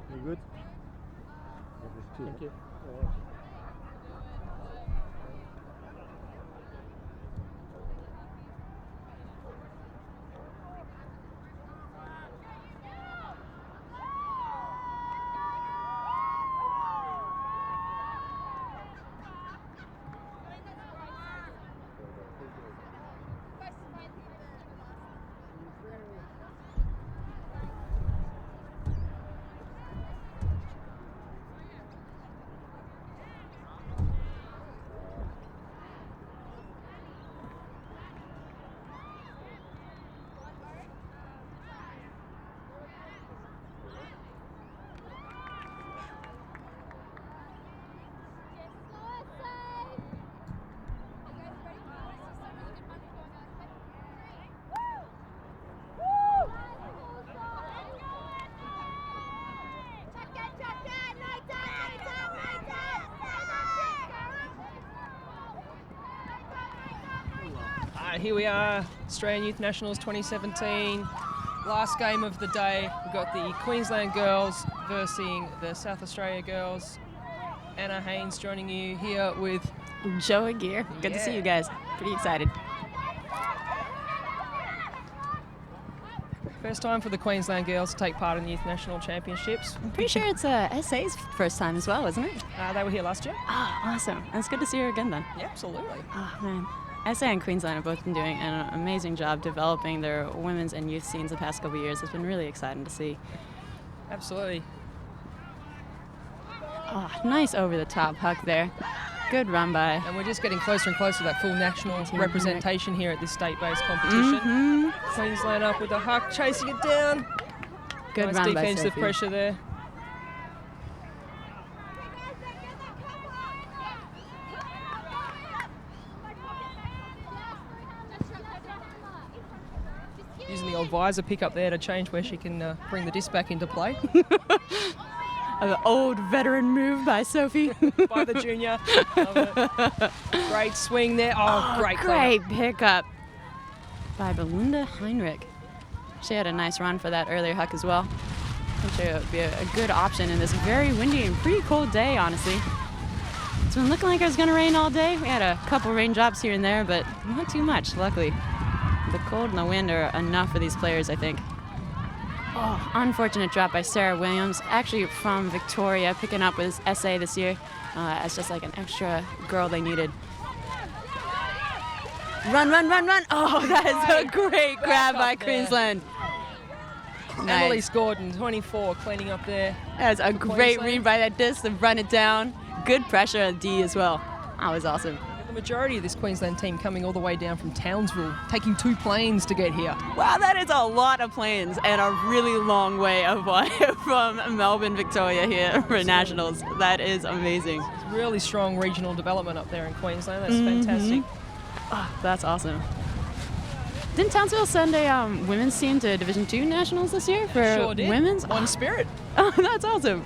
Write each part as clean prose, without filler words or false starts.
You good? Thank you. Here we are, Australian Youth Nationals 2017. Last game of the day. We've got the Queensland girls versus the South Australia girls. Anna Haynes joining you here with Joe Aguirre. Good to see you guys. Pretty excited. First time for the Queensland girls to take part in the Youth National Championships. I'm pretty sure it's SA's first time as well, isn't it? They were here last year. Oh, awesome. And it's good to see her again then. Yeah, absolutely. Oh, man. SA and Queensland have both been doing an amazing job developing their women's and youth scenes the past couple of years. It's been really exciting to see. Absolutely. Oh, nice over-the-top huck there. Good run by. And we're just getting closer and closer to that full national representation here at this state-based competition. Queensland up with the huck, chasing it down. Good nice run by defensive Sophie. pressure there. Using the old visor pick up there to change where she can bring the disc back into play. An old veteran move by Sophie. By the junior. Love it. Great swing there. Oh, great pickup by Belinda Heinrich. She had a nice run for that earlier huck as well. I'm sure it would be a good option in this very windy and pretty cold day, honestly. It's been looking like it was going to rain all day. We had a couple raindrops here and there, but not too much, luckily. The cold and the wind are enough for these players, I think. Oh, unfortunate drop by Sarah Williams, actually from Victoria, picking up with SA this year as just like an extra girl they needed. Run, run, run, run. Oh, that is a great grab by Queensland. Emily Gordon, 24, cleaning up there. That's a great read by that disc to run it down. Good pressure on D as well. That was awesome. The majority of this Queensland team coming all the way down from Townsville, taking 2 planes to get here. Wow, that is a lot of planes and a really long way from Melbourne, Victoria here for Nationals. That is amazing. It's really strong regional development up there in Queensland. That's fantastic. Oh, that's awesome. Didn't Townsville send a women's team to Division II Nationals this year for sure did. women's? On Spirit. Oh, that's awesome.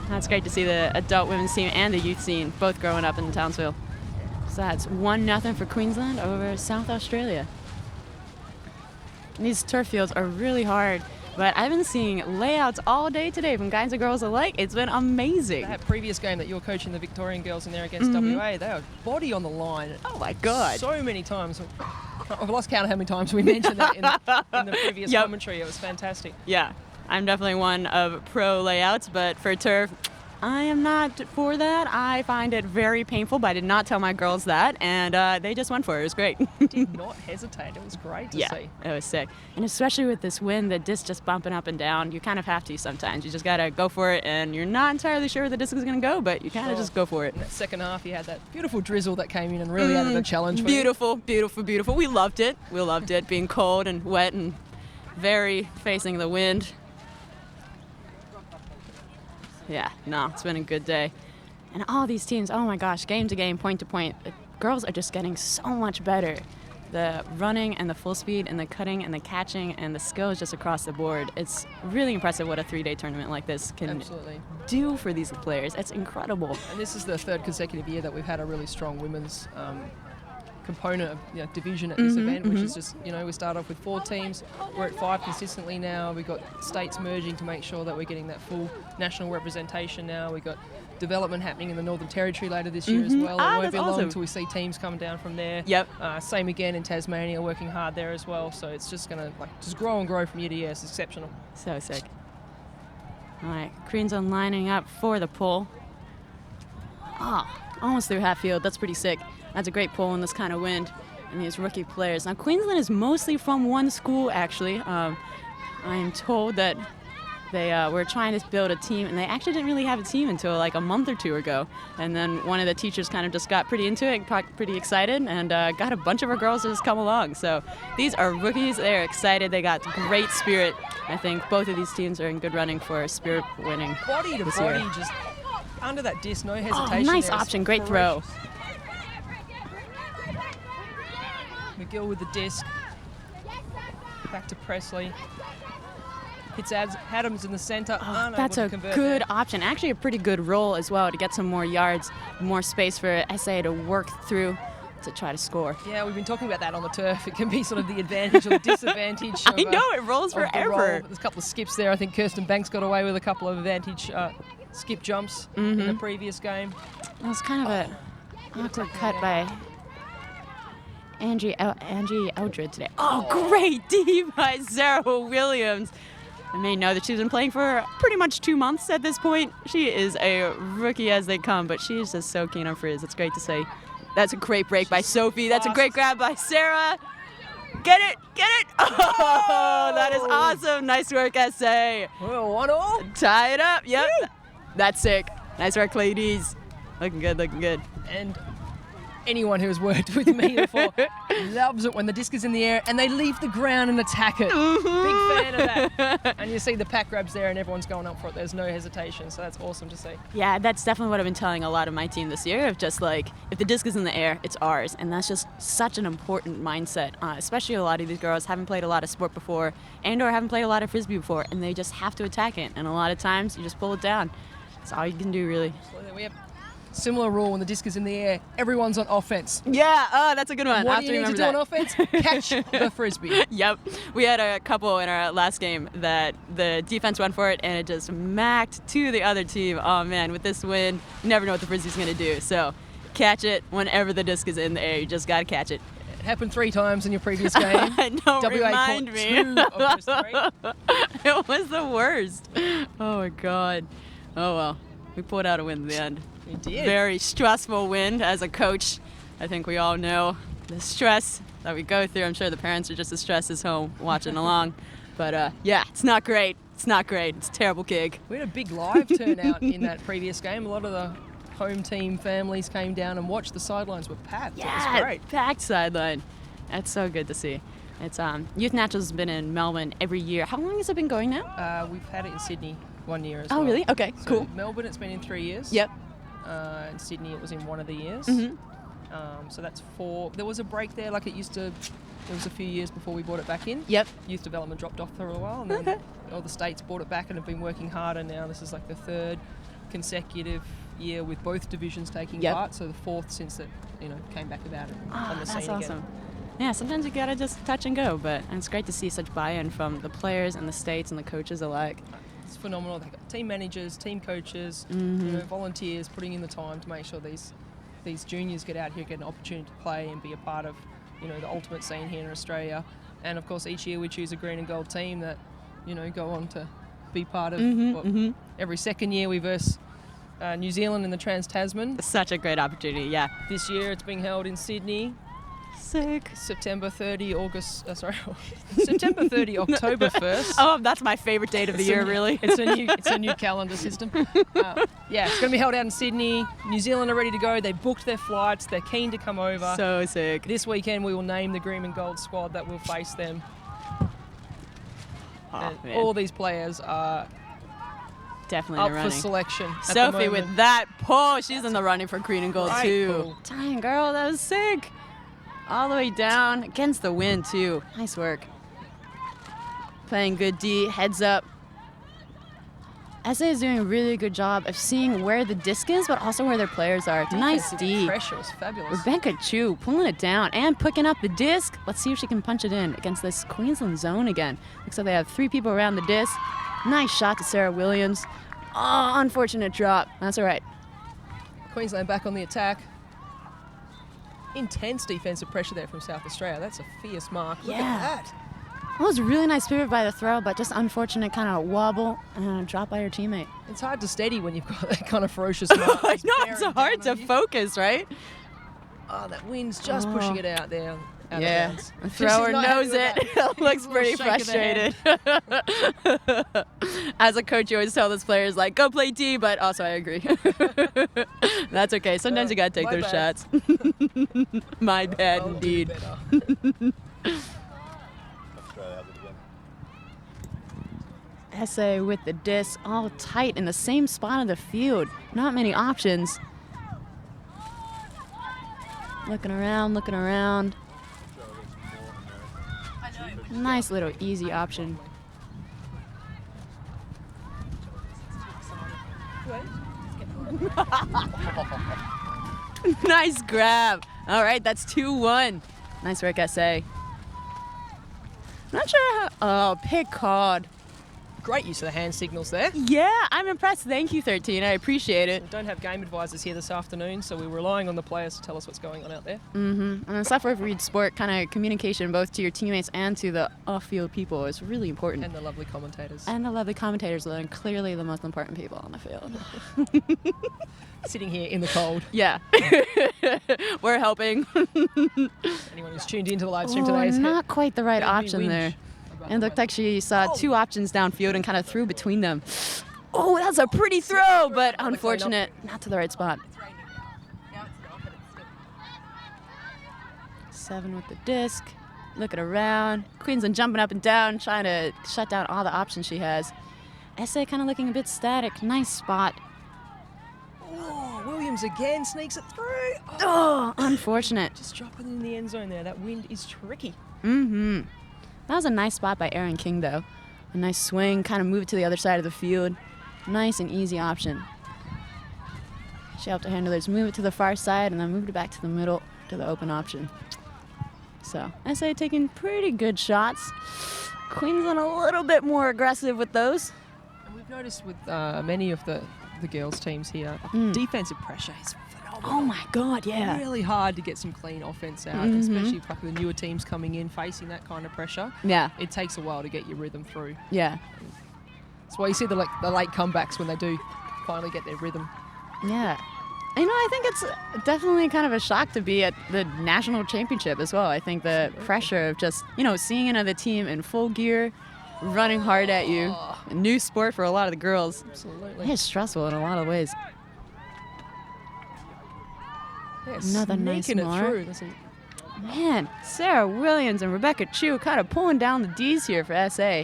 That's great to see the adult women's team and the youth scene both growing up in Townsville. So that's 1-0 for Queensland over South Australia. These turf fields are really hard, but I've been seeing layouts all day today from guys and girls alike. It's been amazing. That previous game that you were coaching the Victorian girls in there against WA, they were body on the line. Oh my God. So many times. I've lost count of how many times we mentioned that in the previous commentary. It was fantastic. Yeah, I'm definitely one of pro layouts, but for turf, I am not for that. I find it very painful, but I did not tell my girls that, and they just went for it. It was great. Did not hesitate. It was great to see. It was sick. And especially with this wind, the disc just bumping up and down, you kind of have to sometimes. You just got to go for it, and you're not entirely sure where the disc is going to go, but you kind of just go for it. In that second half, you had that beautiful drizzle that came in and really added a challenge for you. Beautiful, beautiful, beautiful. We loved it. We loved it, being cold and wet and very facing the wind. Yeah, no, it's been a good day. And all these teams, oh my gosh, game to game, point to point, the girls are just getting so much better. the running and the full speed and the cutting and the catching and the skills just across the board. It's really impressive what a 3-day tournament like this can Absolutely. do for these players. It's incredible. And this is the third consecutive year that we've had a really strong women's component of division at this event, which is just, we start off with 4 teams. We're at 5 consistently now. We've got states merging to make sure that we're getting that full national representation now. We've got development happening in the Northern Territory later this year as well. It won't be long until we see teams come down from there. Yep. Same again in Tasmania, working hard there as well. So it's just going to just grow and grow from year to year. It's exceptional. So sick. All right, Koreans are lining up for the pull. Almost through half field. That's pretty sick. That's a great pull in this kind of wind and these rookie players. Now, Queensland is mostly from one school, actually. I am told that they were trying to build a team, and they actually didn't really have a team until like a month or 2 ago. And then one of the teachers kind of just got pretty into it, got pretty excited, and got a bunch of our girls to just come along. So these are rookies. They're excited. They got great spirit. I think both of these teams are in good running for spirit winning. Body to this body, year. just under that disc, no hesitation. Nice there. option. Great throw. McGill with the disc. Back to Presley. Hits Adams in the centre. That's a good option. Actually, a pretty good roll as well to get some more yards, more space for SA to work through to try to score. Yeah, we've been talking about that on the turf. It can be sort of the advantage or the disadvantage. I know, it rolls forever. There's a couple of skips there. I think Kirsten Banks got away with a couple of advantage skip jumps in the previous game. It was kind of a awkward cut by Angie Eldred today. Great D by Sarah Williams. I may know that she's been playing for pretty much 2 months at this point. She is a rookie as they come, but she is just so keen on frizz. It's great to see. That's a great break by Sophie. That's a great grab by Sarah. Get it! Oh, that is awesome. Nice work, SA. Well, 1-1. Tie it up. Yep. That's sick. Nice work, ladies. Looking good. And anyone who has worked with me before loves it when the disc is in the air and they leave the ground and attack it. Big fan of that. And you see the pack grabs there and everyone's going up for it. There's no hesitation, so that's awesome to see. Yeah, that's definitely what I've been telling a lot of my team this year, of just like, if the disc is in the air, it's ours. And that's just such an important mindset, especially a lot of these girls haven't played a lot of sport before and or haven't played a lot of frisbee before, and they just have to attack it. And a lot of times you just pull it down. That's all you can do, really. So we have similar rule: when the disc is in the air, everyone's on offense. Yeah, that's a good one. What do you need to do on offense? Catch the frisbee. Yep. We had a couple in our last game that the defense went for it and it just macked to the other team. Oh man, with this wind, you never know what the frisbee's gonna do. So catch it whenever the disc is in the air. You just gotta catch it. It happened 3 times in your previous game. Don't WA remind caught me. 2 of those 3. It was the worst. Oh my god. Oh well. We pulled out a win in the end. You did. Very stressful win as a coach. I think we all know the stress that we go through. I'm sure the parents are just as stressed as home watching along. But yeah, it's not great. It's a terrible gig. We had a big live turnout in that previous game. A lot of the home team families came down and watched. The sidelines were packed. Yeah, it was great. Packed sideline. That's so good to see. It's Youth Naturals has been in Melbourne every year. How long has it been going now? We've had it in Sydney 1 year as well. Oh, really? Okay, So cool. Melbourne, it's been in 3 years. Yep. In Sydney, it was in 1 of the years. Mhm. So that's 4. There was a break there, like it used to. There was a few years before we brought it back in. Yep. Youth development dropped off for a while, and then all the states brought it back and have been working harder. Now this is like the 3rd consecutive year with both divisions taking Yep. part. So the 4th since it, came back about it on the That's scene awesome. again. Yeah, sometimes you gotta just touch and go, but it's great to see such buy-in from the players and the states and the coaches alike. It's phenomenal. They've got team managers, team coaches, volunteers putting in the time to make sure these juniors get out here, get an opportunity to play and be a part of, the ultimate scene here in Australia. And of course, each year we choose a green and gold team that, go on to be part of. Every second year we verse New Zealand in the Trans-Tasman. Such a great opportunity, yeah. This year it's being held in Sydney. Sick. September 30, September 30, October 1st. Oh, that's my favorite date of the year, really. It's a new calendar system. Yeah, it's going to be held out in Sydney. New Zealand are ready to go. They booked their flights. They're keen to come over. So sick. This weekend we will name the green and gold squad that will face them. Oh, man. All these players are Definitely in the up for running. selection. at the Sophie moment. with that pull. She's in the running for green and gold, Right too. pull. Dang, girl, that was sick. all the way down against the wind, too. Nice work. Playing good D, heads up. SA is doing a really good job of seeing where the disc is, but also where their players are. Nice D. Pressure was fabulous. Rebecca Chu pulling it down and picking up the disc. Let's see if she can punch it in against this Queensland zone again. Looks like they have 3 people around the disc. Nice shot to Sarah Williams. Oh, unfortunate drop. That's all right. Queensland back on the attack. Intense defensive pressure there from South Australia. That's a fierce mark. Look at that. That was a really nice pivot by the throw, but just unfortunate kind of wobble and a drop by her teammate. It's hard to steady when you've got that kind of ferocious mark. I know, it's hard to focus, right? Oh, that wind's just pushing it out there. Out Yeah, of bounds. the thrower knows it. Looks Little pretty shake of the frustrated. As a coach, you always tell those players, like, go play D, but also I agree. That's okay. Sometimes you got to take my those bad. shots. My bad, I'll do indeed. better. SA with the disc, all tight in the same spot of the field. Not many options. Looking around, looking around. Nice little easy option. Nice grab. All right, that's 2-1. Nice work, SA. Not sure how. Oh, pick card. Great use of the hand signals there. Yeah, I'm impressed. Thank you, 13. I appreciate it. We don't have game advisors here this afternoon, so we're relying on the players to tell us what's going on out there. And in software for each sport, kind of communication both to your teammates and to the off-field people is really important. And the lovely commentators. And the lovely commentators are clearly the most important people on the field. Sitting here in the cold. Yeah. We're helping. Anyone who's tuned into the live stream today is not quite the right Heavy option winch there. about And the looked like she saw 2 options downfield and kind of threw between them. Oh, that's a pretty throw, but unfortunate. Not to the right spot. 7 with the disc. Looking around. Queensland jumping up and down, trying to shut down all the options she has. SA kind of looking a bit static. Nice spot. Oh, Williams again sneaks it through. Oh, unfortunate. Just dropping in the end zone there. That wind is tricky. That was a nice spot by Erin King, though. A nice swing, kind of moved to the other side of the field. Nice and easy option. She helped her handlers move it to the far side and then moved it back to the middle to the open option. So, SA taking pretty good shots. Queensland a little bit more aggressive with those. And we've noticed with many of the girls' teams here, defensive pressure is phenomenal. Oh my God, yeah. Really hard to get some clean offense out, especially for the newer teams coming in facing that kind of pressure. Yeah, It takes a while to get your rhythm through. yeah, That's why you see the late comebacks when they do finally get their rhythm. yeah. You know, I think it's definitely kind of a shock to be at the national championship as well. I think the pressure of just, seeing another team in full gear, running hard at you, a new sport for a lot of the girls. Absolutely. It's stressful in a lot of ways. Yeah, Another nice sneaking it mark. through. That's Man, Sarah Williams and Rebecca Chu kind of pulling down the D's here for SA.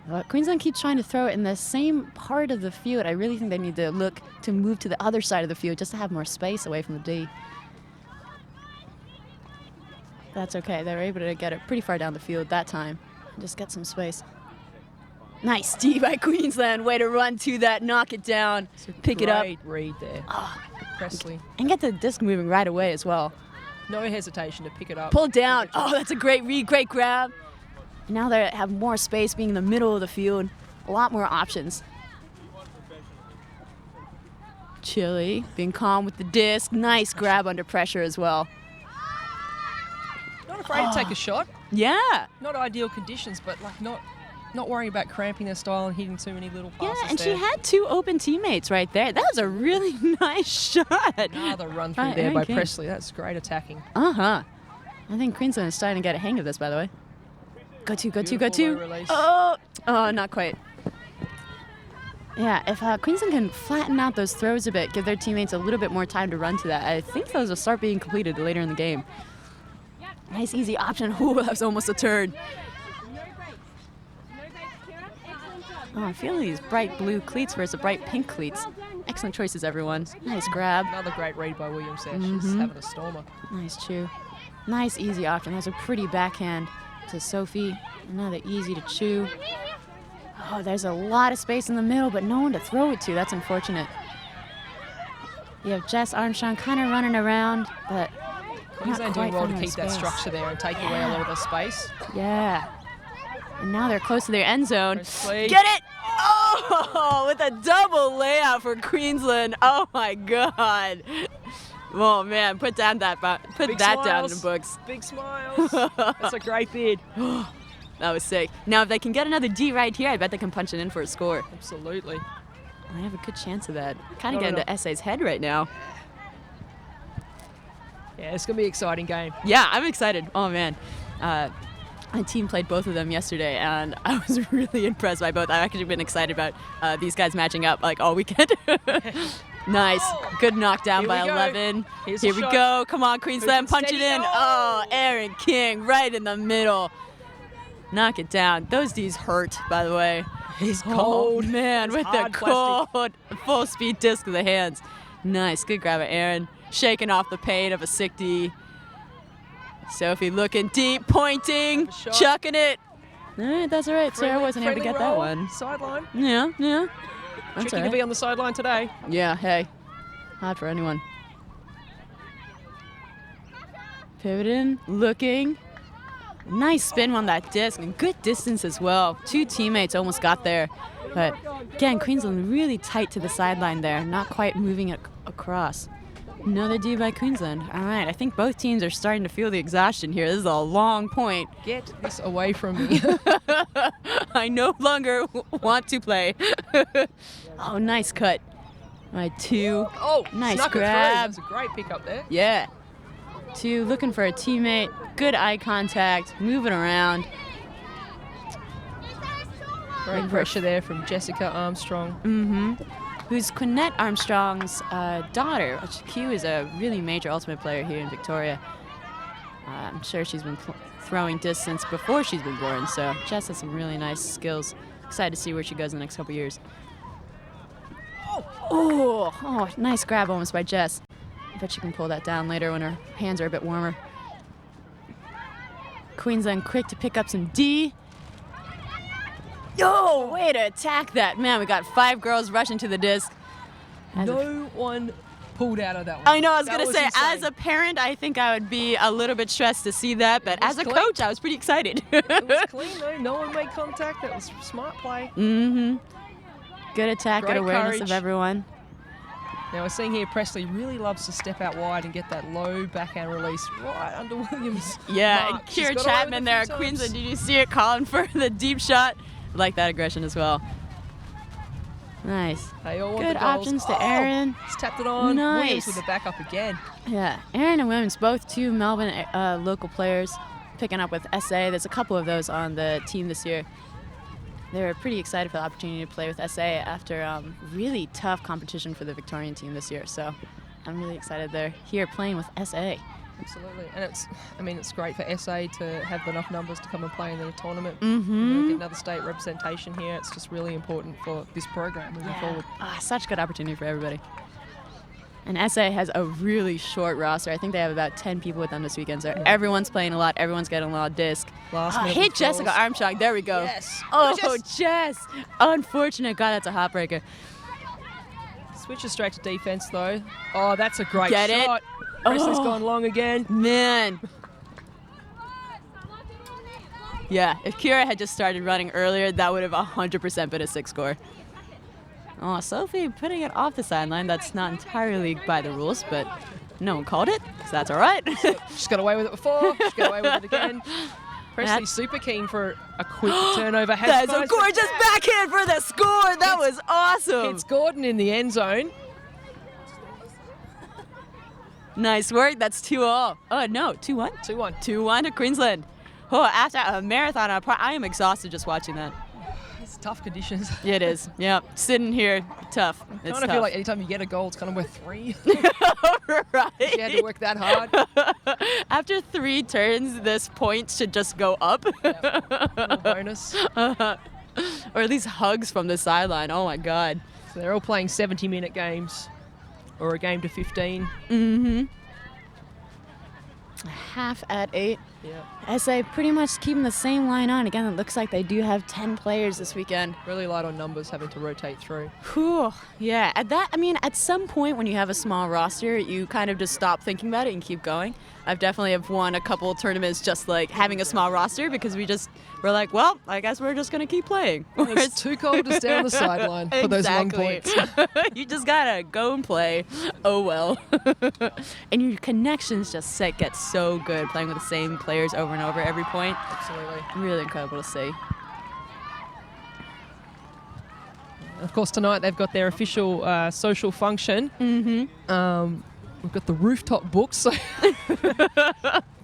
But Queensland keeps trying to throw it in the same part of the field. I really think they need to look to move to the other side of the field just to have more space away from the D. That's okay. They were able to get it pretty far down the field that time. Just get some space. Nice D by Queensland. Way to run to that, knock it down, pick it up, Great read there. Presley. and get the disc moving right away as well. No hesitation to pick it up. Pull down. Oh, that's a great read, great grab. Now they have more space being in the middle of the field. A lot more options. Chili being calm with the disc. Nice grab under pressure as well. Not afraid to take a shot. Yeah. Not ideal conditions, but not worrying about cramping their style and hitting too many little passes. Yeah, and there. she had 2 open teammates right there. That was a really nice shot. Another run through Right, there by okay. Presley. That's great attacking. Uh-huh. I think Queensland is starting to get a hang of this, by the way. Go to, go to, go Beautiful to. low release. Oh, not quite. Yeah, if Queensland can flatten out those throws a bit, give their teammates a little bit more time to run to that, I think those will start being completed later in the game. Nice, easy option. Ooh, that was almost a turn. Oh, I'm feeling these bright blue cleats versus bright pink cleats. Excellent choices, everyone. Nice grab. Another great read by Williams there. She's having a stormer. Nice chew. Nice easy option. That's a pretty backhand to Sophie. Another easy to chew. Oh, there's a lot of space in the middle, but no one to throw it to. That's unfortunate. You have Jess Armstrong kind of running around, but Queensland doing well to keep that structure there and take away a lot of the space. Yeah. And now they're close to their end zone. Presley. Get it! Oh, with a double layout for Queensland. Oh my God. Oh man, put that down in the books. Big smiles. That's a great bid. That was sick. Now, if they can get another D right here, I bet they can punch it in for a score. Absolutely. I have a good chance of that. Kind of getting into SA's head right now. Yeah, it's going to be an exciting game. Yeah, I'm excited. Oh, man. My team played both of them yesterday, and I was really impressed by both. I've actually been excited about these guys matching up like all weekend. Nice. Good knockdown by 11. Here we go. Come on, Queensland. Punch it in. Oh, Aaron King right in the middle. Knock it down. Those D's hurt, by the way. He's cold. Oh, man, with the cold full-speed disc with the hands. Nice. Good grab of Aaron. Shaking off the pain of a sick D. Sophie looking deep, pointing, chucking it. All right, that's all right. Sarah wasn't able to get that one. Sideline. Yeah. That's Tricky to be on the sideline today. Yeah, hey. Hard for anyone. Pivoting, looking. Nice spin on that disc and good distance as well. Two teammates almost got there. But again, Queensland really tight to the sideline there, not quite moving it across. Another D by Queensland. All right, I think both teams are starting to feel the exhaustion here. This is a long point. Get this away from me. I no longer want to play. Oh, nice cut. All right, 2. Oh, nice grab. That's a great pick up there. Yeah. 2, looking for a teammate. Good eye contact, moving around. Great pressure there from Jessica Armstrong. Who's Quinette Armstrong's daughter, which Q is a really major ultimate player here in Victoria. I'm sure she's been throwing distance before she's been born, so Jess has some really nice skills. Excited to see where she goes in the next couple years. Oh, nice grab almost by Jess. I bet she can pull that down later when her hands are a bit warmer. Queensland quick to pick up some D. Yo, way to attack that. Man, we got 5 girls rushing to the disc. No one pulled out of that one. I know, I was going to say, insane. As a parent, I think I would be a little bit stressed to see that, but as a coach, I was pretty excited. It was clean, though. No one made contact. That was smart play. Good attack, good awareness of everyone. Now we're seeing here Presley really loves to step out wide and get that low backhand release right under Williams. Yeah, and Kira Chapman there at Queensland. Did you see it calling for the deep shot? Like that aggression as well. Nice. They all want good the goals. Options to Aaron. He's tapped it on. Nice. Williams with the backup again. Yeah, Aaron and Williams, both 2 Melbourne local players, picking up with SA. There's a couple of those on the team this year. They were pretty excited for the opportunity to play with SA after really tough competition for the Victorian team this year. So I'm really excited they're here playing with SA. Absolutely, and it's great for SA to have enough numbers to come and play in the tournament. You know, get another state representation here. It's just really important for this program moving forward. Such good opportunity for everybody. And SA has a really short roster. I think they have about 10 people with them this weekend. So everyone's playing a lot. Everyone's getting a lot of disc. Hit Jessica Armstrong. There we go. Yes. Oh, Jess. Unfortunate. God, that's a heartbreaker. Switches straight to defense, though. Oh, that's a great shot. It? Presley's gone long again. Man. Yeah, if Kira had just started running earlier, that would have 100% been a 6 score. Oh, Sophie putting it off the sideline. That's not entirely by the rules, but no one called it, so that's all right. She's got away with it before. She's got away with it again. Presley's super keen for a quick turnover. That's a gorgeous backhand for the score. That was awesome. It's Gordon in the end zone. Nice work. That's 2-all. Oh, no, 2-1? 2-1. 2-1 to Queensland. Oh, after a marathon, I am exhausted just watching that. It's tough conditions. Yeah, it is. Yeah, sitting here, tough. I kind of feel like anytime you get a goal, it's kind of worth 3. Right. You had to work that hard. After 3 turns, this point should just go up. Yep. Bonus. Or at least hugs from the sideline. Oh, my God. So they're all playing 70-minute games or a game to 15. Mm-hmm. Half at 8. Yeah. SA pretty much keeping the same line on. Again, it looks like they do have 10 players this weekend. Really light on numbers, having to rotate through. Whew. Yeah, at some point when you have a small roster, you kind of just stop thinking about it and keep going. I've definitely have won a couple tournaments just like having a small roster because we're like, well, I guess we're just going to keep playing. It's too cold to stay on the sideline for those long points. You just got to go and play. Oh, well. And your connections just get so good playing with the same players over and over every point. Absolutely. Really incredible to see. Of course, tonight they've got their official social function. Mm-hmm. We've got the rooftop books. So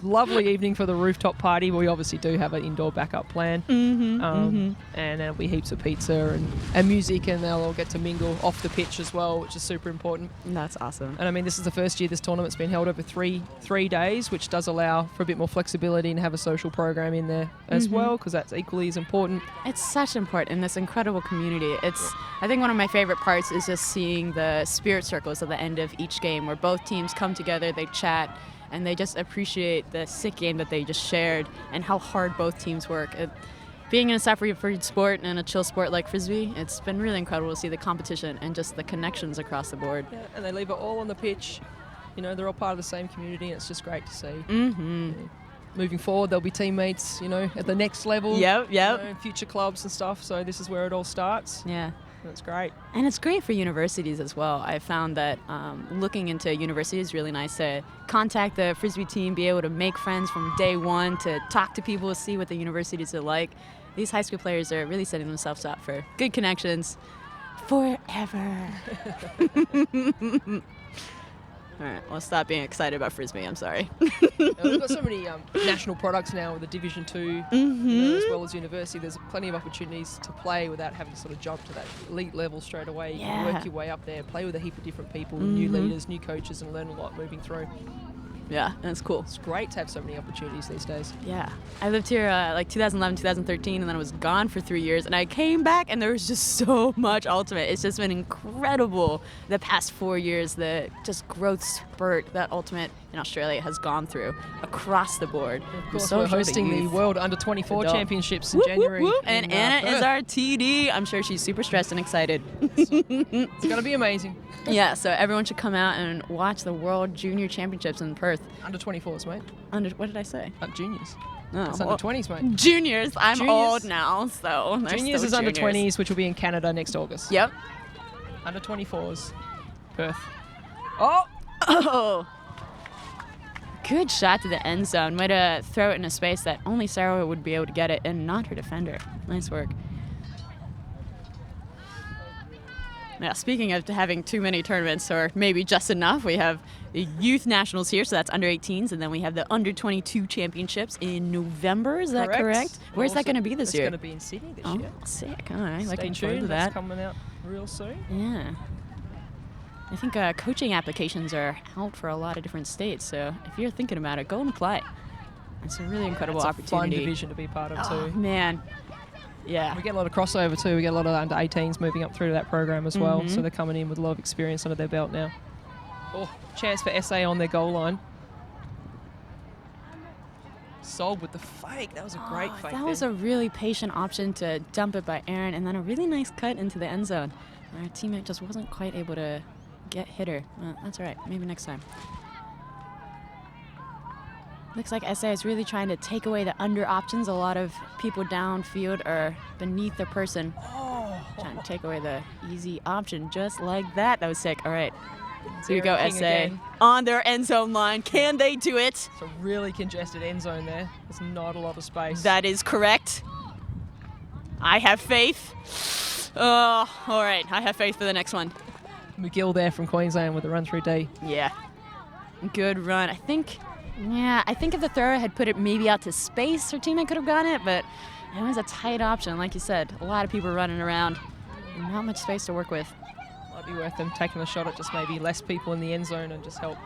lovely evening for the rooftop party. We obviously do have an indoor backup plan. And there'll be heaps of pizza and music, and they'll all get to mingle off the pitch as well, which is super important. That's awesome. And I mean, this is the first year this tournament's been held over three days, which does allow for a bit more flexibility and have a social program in there as well, because that's equally as important. It's such important in this incredible community. I think one of my favorite parts is just seeing the spirit circles at the end of each game where both teams come together, they chat, and they just appreciate the sick game that they just shared and how hard both teams work. Being in a separated sport and a chill sport like Frisbee, it's been really incredible to see the competition and just the connections across the board. Yeah, and they leave it all on the pitch. You know, they're all part of the same community, and it's just great to see. Mm-hmm. Yeah. Moving forward, there'll be teammates, you know, at the next level. Yep. You know, future clubs and stuff. So this is where it all starts. Yeah. That's great. And it's great for universities as well. I found that looking into universities is really nice to contact the Frisbee team, be able to make friends from day one, to talk to people, see what the universities are like. These high school players are really setting themselves up for good connections forever. All right, well, stop being excited about Frisbee. I'm sorry. We've got so many national products now with the Division 2, you know, as well as university. There's plenty of opportunities to play without having to sort of jump to that elite level straight away. You can work your way up there, play with a heap of different people, new leaders, new coaches, and learn a lot moving through. Yeah, and it's cool. It's great to have so many opportunities these days. Yeah. I lived here like 2011, 2013, and then I was gone for 3 years. And I came back, and there was just so much Ultimate. It's just been incredible the past 4 years, the just growth spurt that Ultimate in Australia has gone through across the board. Of course, we're hosting the World Under-24 Championships in January. Whoop. And Anna is our TD. I'm sure she's super stressed and excited. It's going to be amazing. Yeah, so everyone should come out and watch the World Junior Championships in Perth. Under-24s, mate. What did I say? Juniors. Oh, It's under-20s, mate. Juniors. I'm old now, so Juniors is under-20s, which will be in Canada next August. Yep. Under-24s, Perth. Oh! Good shot to the end zone. Way to throw it in a space that only Sarah would be able to get it, and not her defender. Nice work. Now, speaking of having too many tournaments, or maybe just enough, we have the Youth Nationals here, so that's under-18s, and then we have the Under-22 Championships in November. Is that correct? Where's that going to be this year? It's going to be in Sydney this year. Sick. All right. Stay Looking forward tuned. to That's that. coming out real soon. Yeah. I think coaching applications are out for a lot of different states, so if you're thinking about it, go and apply. It's a really incredible opportunity. It's a fun division to be part of too. Man. Yeah. We get a lot of crossover too. We get a lot of under-18s moving up through that program as well, so they're coming in with a lot of experience under their belt now. Chance for SA on their goal line. Sold with the fake. That was a great fake. That was a really patient option to dump it by Aaron, and then a really nice cut into the end zone. Our teammate just wasn't quite able to get hit her. That's all right. Maybe next time. Looks like SA is really trying to take away the under options. A lot of people downfield are beneath the person. Trying to take away the easy option just like that. That was sick. All right. Here we go, SA. Again. On their end zone line. Can they do it? It's a really congested end zone there. There's not a lot of space. That is correct. I have faith. Oh, all right. I have faith for the next one. McGill there from Queensland with the run through D. Yeah. Good run. I think if the thrower had put it maybe out to space, her teammate could have gotten it, but it was a tight option. Like you said, a lot of people running around. Not much space to work with. Might be worth them taking a shot at just maybe less people in the end zone and just help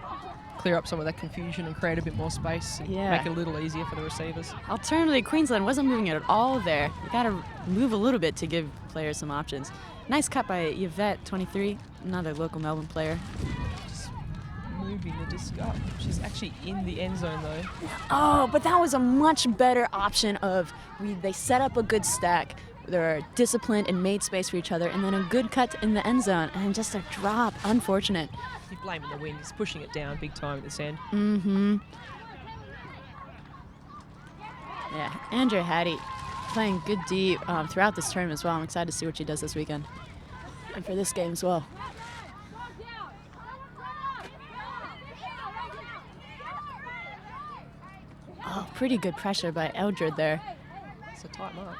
clear up some of that confusion and create a bit more space and Yeah. make it a little easier for the receivers. Alternatively, Queensland wasn't moving it at all there. You got to move a little bit to give players some options. Nice cut by Yvette, 23, another local Melbourne player. Just moving the disc up. She's actually in the end zone though. Oh, but that was a much better option of they set up a good stack. They're disciplined and made space for each other, and then a good cut in the end zone, and just a drop. Unfortunate. You're blaming the wind. He's pushing it down big time at this end. Mm-hmm. Yeah, Andrea Hattie playing good D throughout this tournament as well. I'm excited to see what she does this weekend. And for this game as well. Oh, pretty good pressure by Eldred there. It's a tight mark.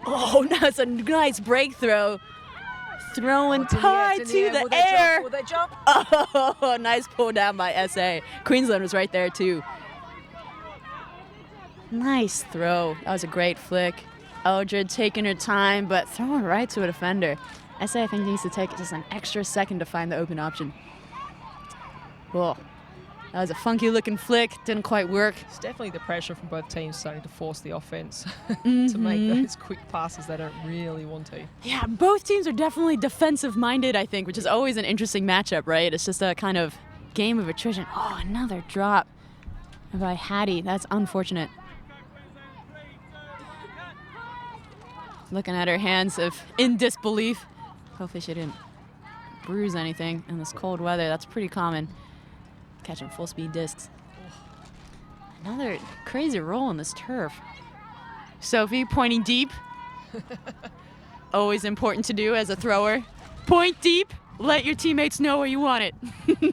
Oh, that's a nice breakthrow. Throwing It's in high it's to in the Will air. Will they jump? Oh, nice pull down by SA. Queensland was right there too. Nice throw. That was a great flick. Eldred taking her time, but throwing right to a defender. SA, I think, needs to take just an extra second to find the open option. Whoa. That was a funky looking flick. Didn't quite work. It's definitely the pressure from both teams starting to force the offense to make those quick passes they don't really want to. Yeah, both teams are definitely defensive-minded, I think, which is always an interesting matchup, right? It's just a kind of game of attrition. Oh, another drop by Hattie. That's unfortunate. Looking at her hands in disbelief. Hopefully she didn't bruise anything in this cold weather. That's pretty common. Catching full-speed discs. Another crazy roll on this turf. Sophie pointing deep. Always important to do as a thrower. Point deep. Let your teammates know where you want it.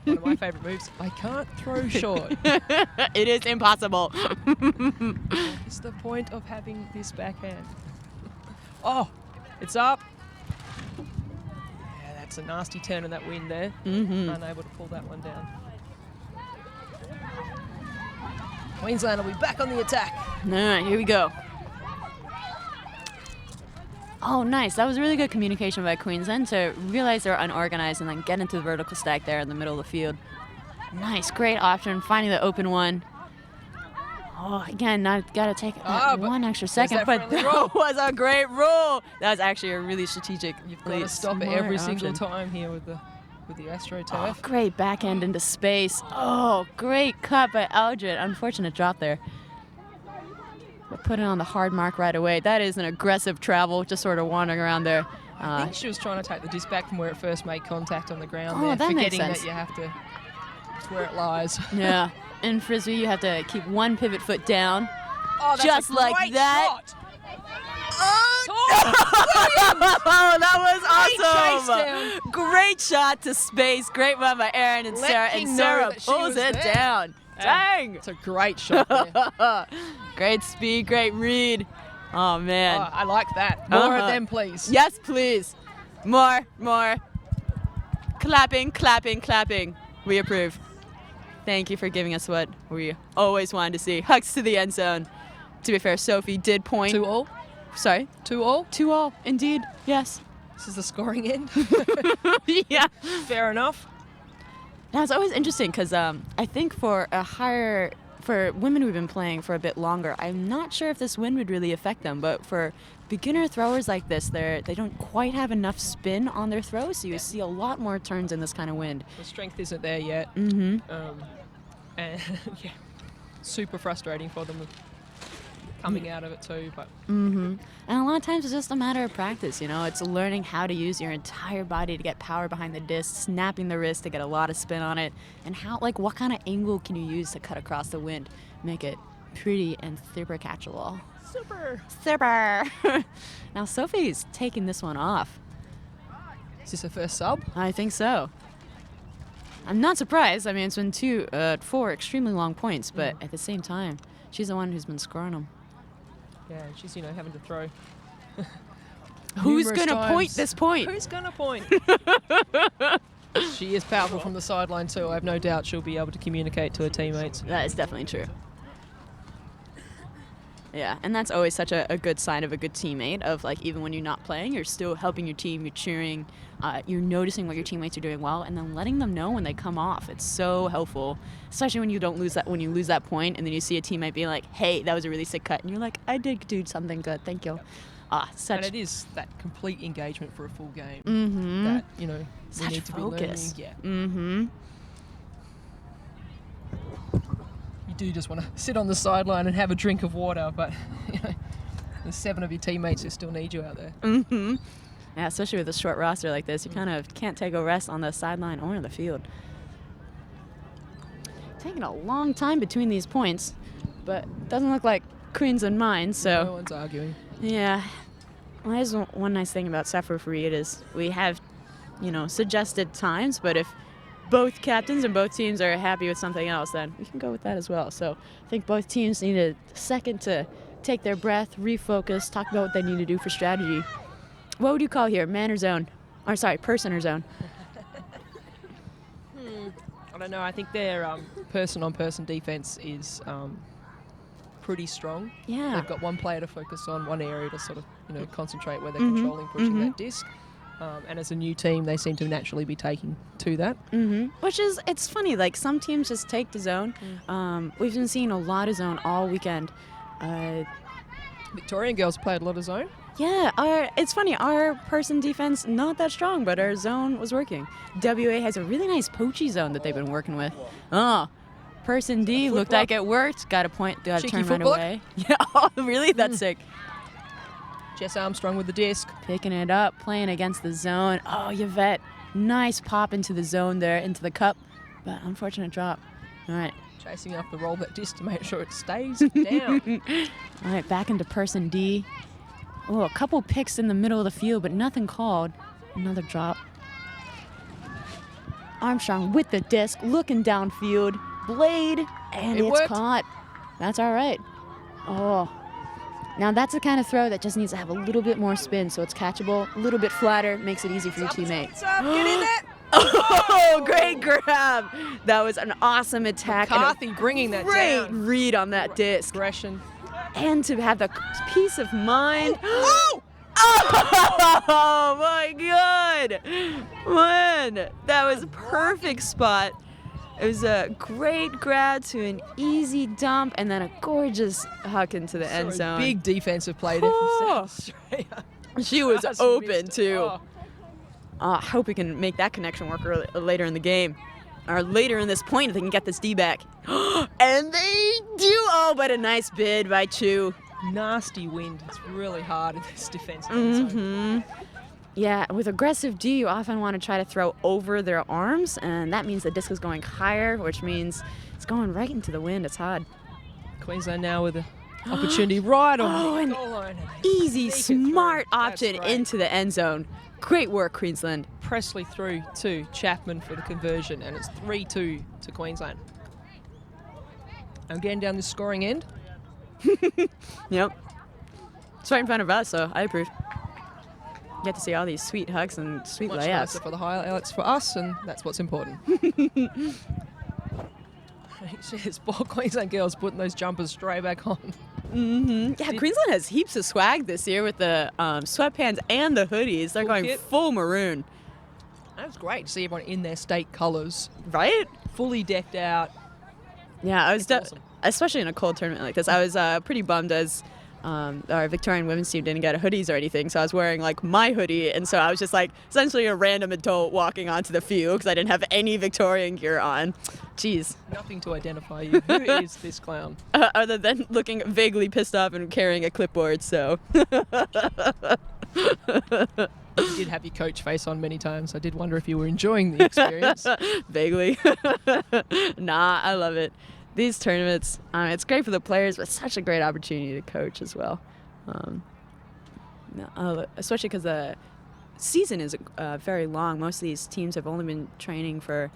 One of my favourite moves. I can't throw short. It is impossible. It's the point of having this backhand. Oh, it's up. Yeah, that's a nasty turn in that wind there. Unable to pull that one down. Queensland will be back on the attack. All right, here we go. Oh, nice. That was really good communication by Queensland to realize they're unorganized and then get into the vertical stack there in the middle of the field. Nice, great option, finding the open one. Oh, again, not got to take one extra second, that but friendly that roll. was a great roll. That was actually a really strategic. You've got to stop it every single time here with the AstroTurf. Oh, great backhand into space. Oh, great cut by Eldred. Unfortunate drop there. But put it on the hard mark right away. That is an aggressive travel, just sort of wandering around there. I think she was trying to take the disc back from where it first made contact on the ground Oh, there, that makes forgetting sense. that you have to, it's where it lies. Yeah. In Frisbee, you have to keep one pivot foot down. Oh, that's Just a like great that. shot. Oh, that Great was chase awesome. Great shot to space. Great run by Aaron and Let Sarah. me And know Sarah that she pulls was it there. down. Dang. It's a great shot there. Great speed, great read. Oh, man. Oh, I like that. More of them, please. Yes, please. More. Clapping, clapping, clapping. We approve. Thank you for giving us what we always wanted to see. Hugs to the end zone. To be fair, Sophie did point. 2-all? Sorry? 2-all? 2-all, indeed. Yes. This is the scoring end. Yeah. Fair enough. Now, it's always interesting because I think for women who've been playing for a bit longer, I'm not sure if this wind would really affect them, but for beginner throwers like this, they don't quite have enough spin on their throws, so you see a lot more turns in this kind of wind. The strength isn't there yet. Mm-hmm. And yeah, super frustrating for them coming out of it too. But Mm-hmm. And a lot of times it's just a matter of practice, you know. It's learning how to use your entire body to get power behind the disc, snapping the wrist to get a lot of spin on it, and what kind of angle can you use to cut across the wind, make it pretty and super catchable. Super. Now Sophie's taking this one off. is this her first sub? I think so. I'm not surprised. I mean, it's been 4 extremely long points, but at the same time, she's the one who's been scoring them. Yeah, she's having to throw. Who's numerous gonna point times. this point? Who's gonna point? She is powerful from the sideline too. I have no doubt she'll be able to communicate to her teammates. That is definitely true. Yeah, and that's always such a good sign of a good teammate, of like even when you're not playing, you're still helping your team, you're cheering, you're noticing what your teammates are doing well, and then letting them know when they come off. It's so helpful, especially when you lose that point, and then you see a teammate being like, hey, that was a really sick cut, and you're like, I did do something good, thank you. And it is that complete engagement for a full game that, we Such need to focus. be learning. You do just want to sit on the sideline and have a drink of water, but there's 7 of your teammates who still need you out there. Yeah, especially with a short roster like this, you kind of can't take a rest on the sideline or in the field. Taking a long time between these points, but doesn't look like Queensland minds, so... No one's arguing. Yeah. Well, there's one nice thing about Sappho Free, it is we have, suggested times, but if both captains and both teams are happy with something else, then we can go with that as well. So I think both teams need a second to take their breath, refocus, talk about what they need to do for strategy. What would you call here, man or zone? Or sorry, person or zone? I don't know. I think their person-on-person defense is pretty strong. Yeah. They've got one player to focus on, one area to sort of concentrate where they're controlling, pushing that disc. And as a new team, they seem to naturally be taking to that. Which is, it's funny, like some teams just take the zone. We've been seeing a lot of zone all weekend. Victorian girls played a lot of zone. Yeah, it's funny, our person defense, not that strong, but our zone was working. WA has a really nice poachy zone that they've been working with. Person D looked like it worked. Got a point, got to turn right away. Yeah, really? That's sick. Jess Armstrong with the disc. Picking it up, playing against the zone. Oh, Yvette, nice pop into the zone there, into the cup, but unfortunate drop. All right. Chasing up the roll that disc to make sure it stays down. All right, back into person D. Oh, a couple picks in the middle of the field, but nothing called. Another drop. Armstrong with the disc, looking downfield. Blade, and it's worked. Caught. That's all right. Oh. Now that's the kind of throw that just needs to have a little bit more spin, so it's catchable, a little bit flatter, makes it easy for your teammate. Get in there! Oh, great grab. That was an awesome attack. McCarthy bringing that great down. read on that disc. Aggression. And to have the peace of mind. Oh my God. Man, that was a perfect spot. It was a great grab to an easy dump and then a gorgeous huck into the end zone. Big defensive play there from South Australia. She was Just open missed it. too. I hope we can make that connection work later in the game. Or later in this point, if they can get this D back. And they do. Oh, but a nice bid by Chu. Nasty wind. It's really hard in this defensive end zone. Yeah, with aggressive D, you often want to try to throw over their arms, and that means the disc is going higher, which means it's going right into the wind. It's hard. Queensland now with an opportunity right on the an goal line. easy, Sneak it smart through. option That's right. into the end zone. Great work, Queensland. Presley through to Chapman for the conversion, and it's 3-2 to Queensland. Again down the scoring end. Yep. It's right in front of us, so I approve. Get to see all these sweet hugs and sweet Much layouts. nicer for the highlights for us, and that's what's important. There's poor Queensland girls putting those jumpers straight back on. Yeah, Queensland has heaps of swag this year with the sweatpants and the hoodies. They're Full going kit. full maroon. That was great to see everyone in their state colours, Right? fully decked out. Yeah, I was awesome. especially in a cold tournament like this. I was pretty bummed as our Victorian women's team didn't get hoodies or anything, so I was wearing like my hoodie, and so I was just like essentially a random adult walking onto the field because I didn't have any Victorian gear on. Jeez. Nothing to identify you. Who is this clown? Other than looking vaguely pissed off and carrying a clipboard, so. You did have your coach face on many times. I did wonder if you were enjoying the experience. Vaguely. Nah, I love it. These tournaments, it's great for the players, but such a great opportunity to coach as well. Especially because the season is very long. Most of these teams have only been training for,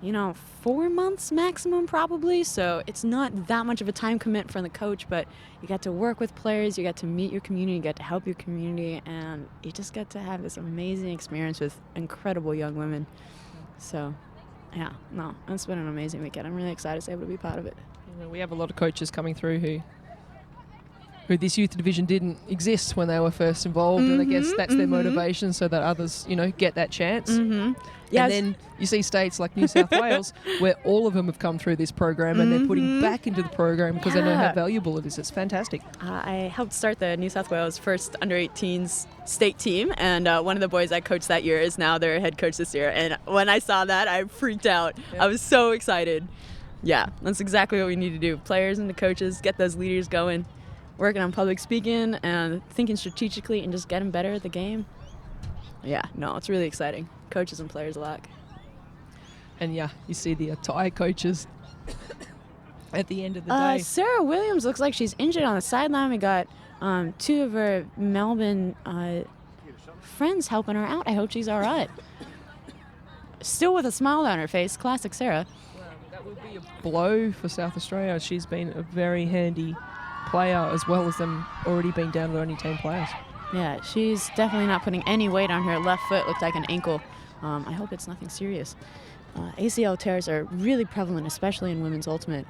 4 months maximum probably. So it's not that much of a time commitment for the coach, but you get to work with players, you get to meet your community, you get to help your community, and you just get to have this amazing experience with incredible young women. So, yeah, no, it's been an amazing weekend. I'm really excited to be able to be part of it. We have a lot of coaches coming through who who this youth division didn't exist when they were first involved, and I guess that's their motivation, so that others, get that chance. Yes. And then you see states like New South Wales where all of them have come through this program and they're putting back into the program because they know how valuable it is. It's fantastic. I helped start the New South Wales first under-18s state team, and one of the boys I coached that year is now their head coach this year. And when I saw that, I freaked out. Yep. I was so excited. Yeah, that's exactly what we need to do. Players and the coaches, get those leaders going, working on public speaking and thinking strategically and just getting better at the game. Yeah, no, it's really exciting. Coaches and players alike. And yeah, you see the Thai coaches at the end of the day. Sarah Williams looks like she's injured on the sideline. We got two of her Melbourne friends helping her out. I hope she's all right. Still with a smile on her face. Classic Sarah. That would be a blow for South Australia. She's been a very handy player, as well as them already being down to only 10 players. Yeah, she's definitely not putting any weight on her left foot. Looked like an ankle. I hope it's nothing serious. ACL tears are really prevalent, especially in women's ultimate.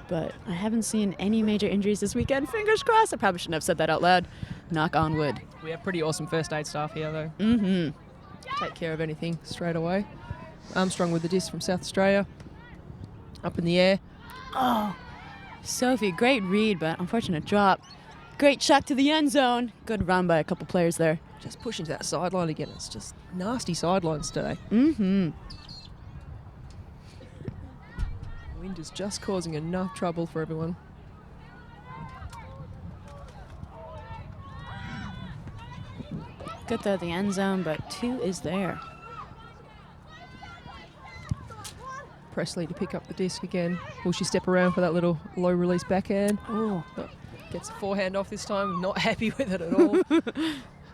But I haven't seen any major injuries this weekend. Fingers crossed. I probably shouldn't have said that out loud. Knock on wood. We have pretty awesome first aid staff here, though. Take care of anything straight away. Armstrong with the disc from South Australia. Up in the air. Oh, Sophie, great read, but unfortunate drop. Great chuck to the end zone. Good run by a couple players there. Just pushing to that sideline again. It's just nasty sidelines today. Wind is just causing enough trouble for everyone. Good throw at the end zone, but 2 is there. Presley to pick up the disc again. Will she step around for that little low release backhand? Oh, gets a forehand off this time. Not happy with it at all.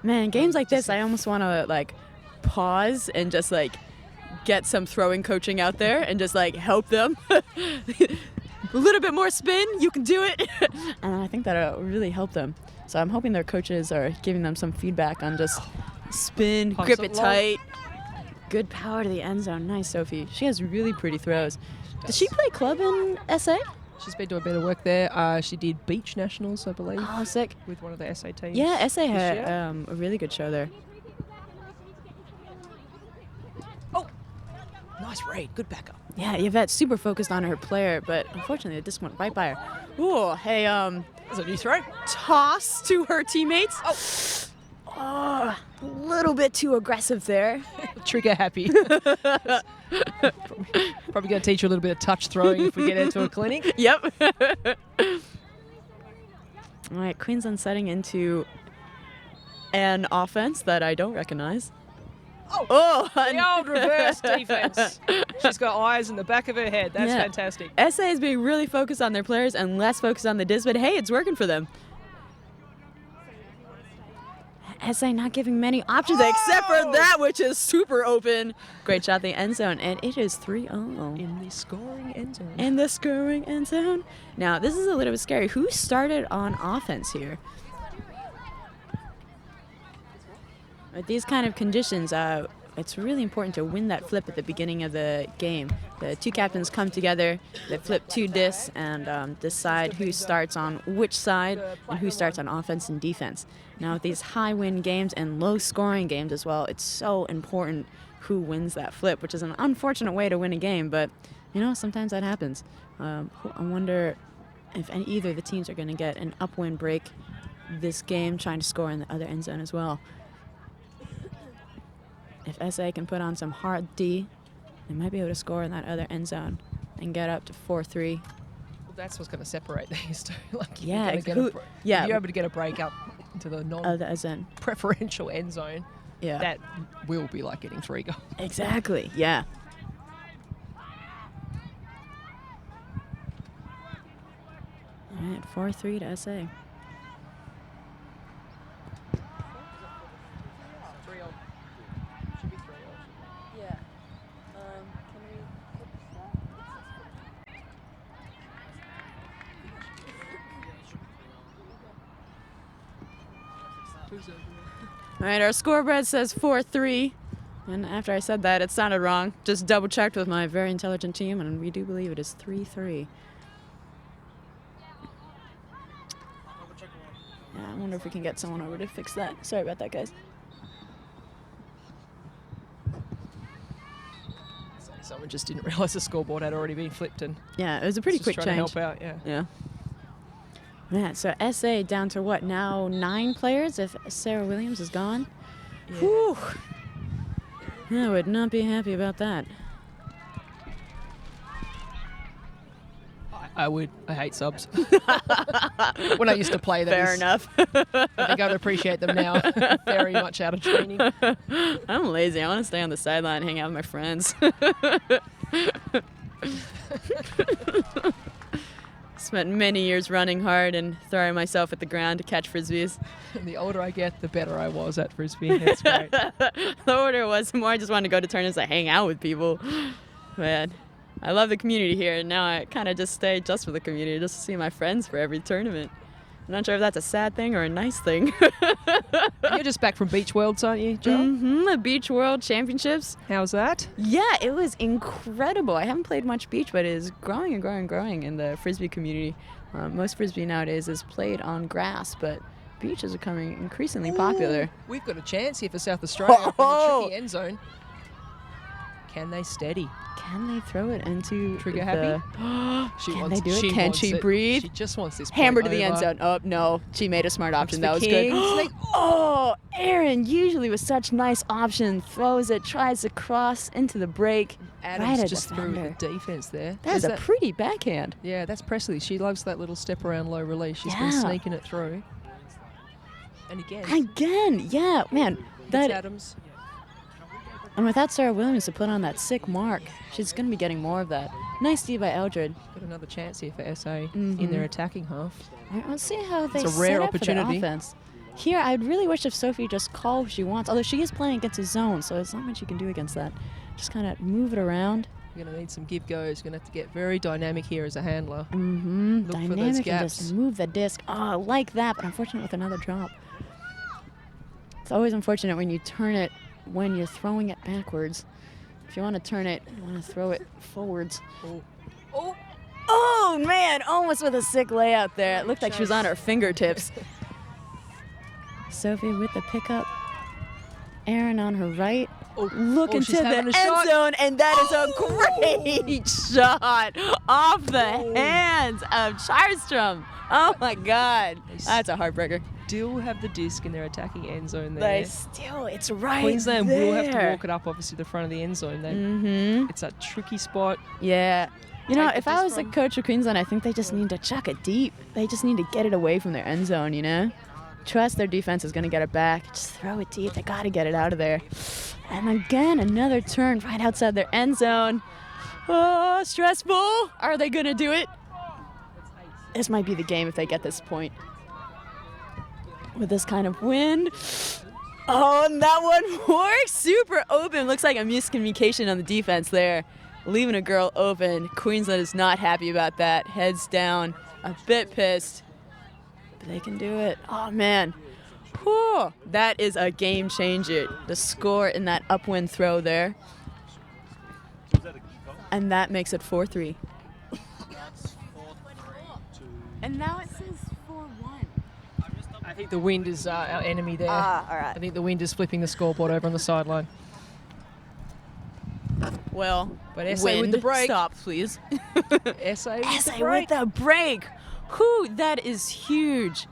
Man, games like this, I almost want to pause and just get some throwing coaching out there and just help them. A little bit more spin, you can do it. And I think that'll really help them. So I'm hoping their coaches are giving them some feedback on just spin, grip it tight. Good power to the end zone. Nice, Sophie. She has really pretty throws. Does she play club in SA? She's been doing better work there. She did Beach Nationals, I believe. Oh, sick. With one of the SA teams. Yeah, SA had a really good show there. Oh, nice read. Good backup. Yeah, Yvette's super focused on her player, but unfortunately the disc went right by her. Ooh, hey, That's a new throw. Toss to her teammates. Oh, a little bit too aggressive there. Trigger happy. Probably going to teach you a little bit of touch throwing if we get into a clinic. Yep. All right, Queensland setting into an offense that I don't recognize. Oh, the old reverse defense. She's got eyes in the back of her head. That's fantastic. SA is being really focused on their players and less focused on the disc, but hey, it's working for them. SA not giving many options except for that, which is super open. Great shot at the end zone, and it is 3-0. In the scoring end zone. In the scoring end zone. Now, this is a little bit scary. Who started on offense here? With these kind of conditions, it's really important to win that flip at the beginning of the game. The two captains come together, they flip 2 discs, and decide who starts on which side and who starts on offense and defense. Now, with these high-win games and low-scoring games as well, it's so important who wins that flip, which is an unfortunate way to win a game, but, sometimes that happens. I wonder if either of the teams are going to get an upwind break this game, trying to score in the other end zone as well. If SA can put on some hard D, they might be able to score in that other end zone and get up to 4-3. Well, that's what's going to separate these two. If you're able to get a break up into the non-preferential end zone, that will be like getting 3 goals. Exactly, yeah. All right, 4-3 to SA. All right, our scoreboard says 4-3, and after I said that, it sounded wrong. Just double-checked with my very intelligent team, and we do believe it is 3-3. wonder if we can get someone over to fix that. Sorry about that, guys. Someone just didn't realise the scoreboard had already been flipped, and Yeah, it was a pretty quick trying change. to help out. Yeah. Yeah. Yeah, so SA down to what now? 9 players if Sarah Williams is gone. Yeah. Whew. I would not be happy about that. I would. I hate subs. When I used to play them. Fair enough. I think I'd appreciate them now. Very much out of training. I'm lazy. I want to stay on the sideline and hang out with my friends. Spent many years running hard and throwing myself at the ground to catch frisbees. And the older I get, the better I was at frisbee. That's great. The older it was, the more I just wanted to go to tournaments and hang out with people. Man, I love the community here, and now I kind of just stay just for the community, just to see my friends for every tournament. I'm not sure if that's a sad thing or a nice thing. You're just back from Beach Worlds, aren't you, Joe? The Beach World Championships. How's that? Yeah, it was incredible. I haven't played much beach, but it is growing and growing and growing in the frisbee community. Most frisbee nowadays is played on grass, but beaches are becoming increasingly popular. We've got a chance here for South Australia from the tricky end zone. Can they steady? Can they throw it into Trigger the... happy? Can they do it? Can wants she it. breathe? She just wants this Hammer point to the end over. zone. Oh, no. She made a smart option. That was King. good. Oh, Aaron, usually with such nice option, throws it, tries to cross into the break. Adams right at just defender. threw the defense there. That's a That- pretty backhand. Yeah, that's Presley. She loves that little step around low release. She's been Yeah. sneaking it through. And again, Again, yeah, man. it's That Adams. And without Sarah Williams to put on that sick mark, she's going to be getting more of that. Nice D by Eldred. Got another chance here for SA in their attacking half. Let's see how they It's a set rare up for the opportunity. offense. Here, I'd really wish if Sophie just called if she wants, although she is playing against a zone, so there's not much you can do against that. Just kind of move it around. You're going to need some give-goes. You're going to have to get very dynamic here as a handler. Look for those Dynamic and gaps. just move the disc. Oh, I like that, but unfortunate with another drop. It's always unfortunate when you turn it when you're throwing it backwards. If you want to turn it, you want to throw it forwards. Oh, man, almost with a sick layout there. It looked like she was on her fingertips. Sophie with the pickup. Aaron on her right. Looking she's to the having end a shot. zone, and that is a great shot off the hands of Charstrom. Oh, my God. That's a heartbreaker. Still have the disc in their attacking end zone there. They still, it's right Queensland there. will have to walk it up, obviously, the front of the end zone. Then it's a tricky spot. Yeah. You know, Take the if I disc was the from- coach of Queensland, I think they just need to chuck it deep. They just need to get it away from their end zone, you know? Trust their defense is going to get it back. Just throw it deep. They got to get it out of there. And again, another turn right outside their end zone. Oh, stressful. Are they going to do it? This might be the game if they get this point. With this kind of wind. Oh, and that one works. Super open. Looks like a miscommunication on the defense there. Leaving a girl open. Queensland is not happy about that. Heads down. A bit pissed. But they can do it. Oh, man. Whew. That is a game changer. The score in that upwind throw there. And that makes it 4-3. And now it says 4-1. I think the wind is our enemy there. All right. I think the wind is flipping the scoreboard over on the sideline. Well, But SA wind, with the break. Stop, please. SA with SA the break. with the break. Whew, that is huge.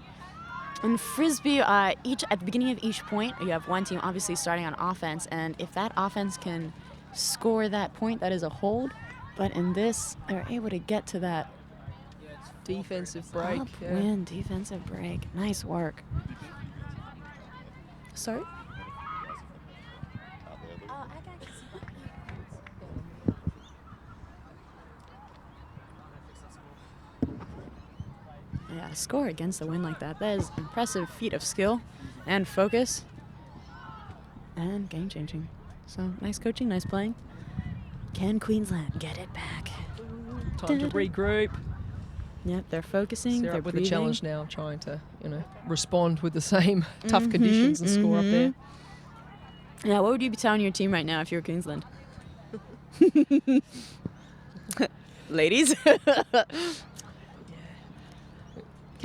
In Frisbee, at the beginning of each point, you have one team obviously starting on offense, and if that offense can score that point, that is a hold. But in this, they're able to get to that Defensive break. Yeah. upwind defensive break. Nice work. Sorry? Yeah, to score against the wind like that, that is an impressive feat of skill and focus and game changing. So nice coaching, nice playing. Can Queensland get it back? Time to regroup. Yep, they're focusing. They're They're up with the breathing. challenge now, trying to, respond with the same tough conditions and score up there. Yeah, what would you be telling your team right now if you were Queensland? Ladies?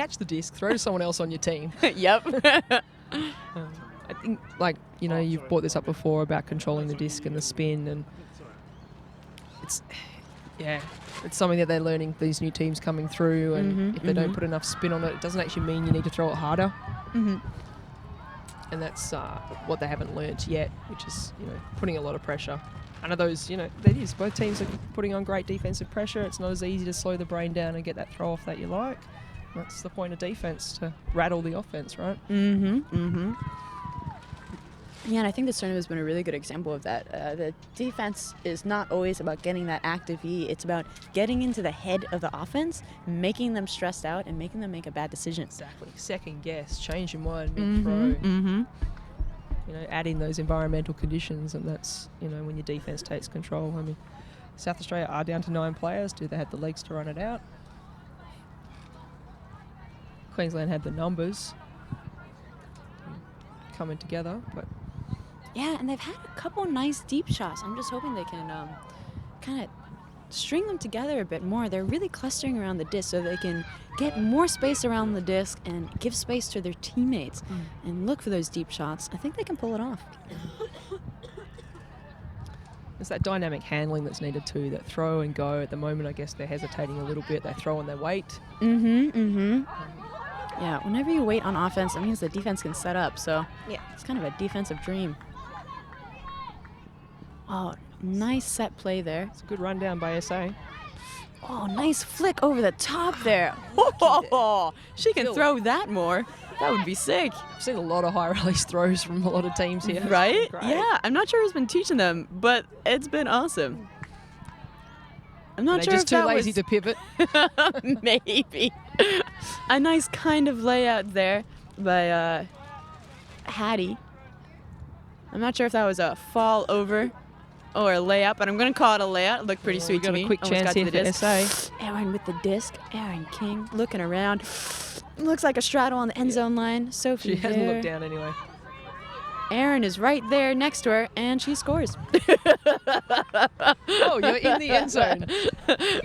catch the disc, throw to someone else on your team. Yep. I think, like, you know, you've brought this up before about controlling the disc and the spin, and it's something that they're learning, these new teams coming through, and if they don't put enough spin on it, it doesn't actually mean you need to throw it harder. And that's what they haven't learnt yet, which is, you know, putting a lot of pressure. And of those, you know, that is, both teams are putting on great defensive pressure. It's not as easy to slow the brain down and get that throw off that you like. That's the point of defense, to rattle the offense, right? Yeah, and I think this tournament has been a really good example of that. The defense is not always about getting that active E. It's about getting into the head of the offense, making them stressed out, and making them make a bad decision. Exactly. Second guess, change your mind mid-throw. You know, add in those environmental conditions, and that's, you know, when your defense takes control. I mean, South Australia are down to 9 players. Do they have the legs to run it out? Queensland had the numbers coming together, but yeah, and they've had a couple nice deep shots. I'm just hoping they can kind of string them together a bit more. They're really clustering around the disc so they can get more space around the disc and give space to their teammates and look for those deep shots. I think they can pull it off. it's that dynamic handling that's needed too, that throw and go. At the moment, I guess they're hesitating a little bit. They throw on their weight. Yeah, whenever you wait on offense, it means the defense can set up. So yeah, it's kind of a defensive dream. Oh, nice set play there. It's a good rundown by SA. Oh, nice flick over the top there. Oh, she can throw that more. That would be sick. I've seen a lot of high release throws from a lot of teams here. Right? Yeah, I'm not sure who's been teaching them, but it's been awesome. I'm not sure if just too lazy to pivot. Maybe. A nice kind of layout there by Hattie. I'm not sure if that was a fall over or a layup, but I'm going to call it a layout. It looked pretty sweet to me. Got a quick chance here for SA. Aaron with the disc. Aaron King looking around. Looks like a straddle on the end zone line. Sophie She hasn't looked down anyway. Aaron is right there next to her, and she scores. Oh, you're in the end zone.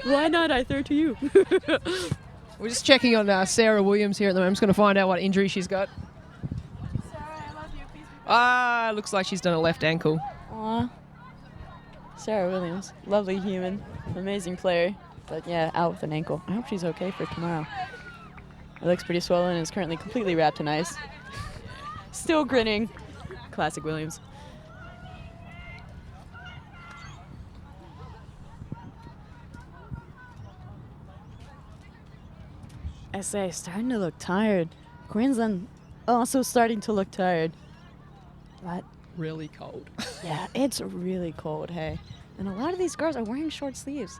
Why not? I throw to you. We're just checking on Sarah Williams here at the moment. I'm just going to find out what injury she's got. Sarah, I love you. Looks like she's done a left ankle. Aw. Sarah Williams, lovely human, amazing player, but yeah, out with an ankle. I hope she's okay for tomorrow. It looks pretty swollen and is currently completely wrapped in ice. Still grinning. Classic Williams. SA starting to look tired. Queensland also starting to look tired. But Really cold. yeah, it's really cold, hey. And a lot of these girls are wearing short sleeves.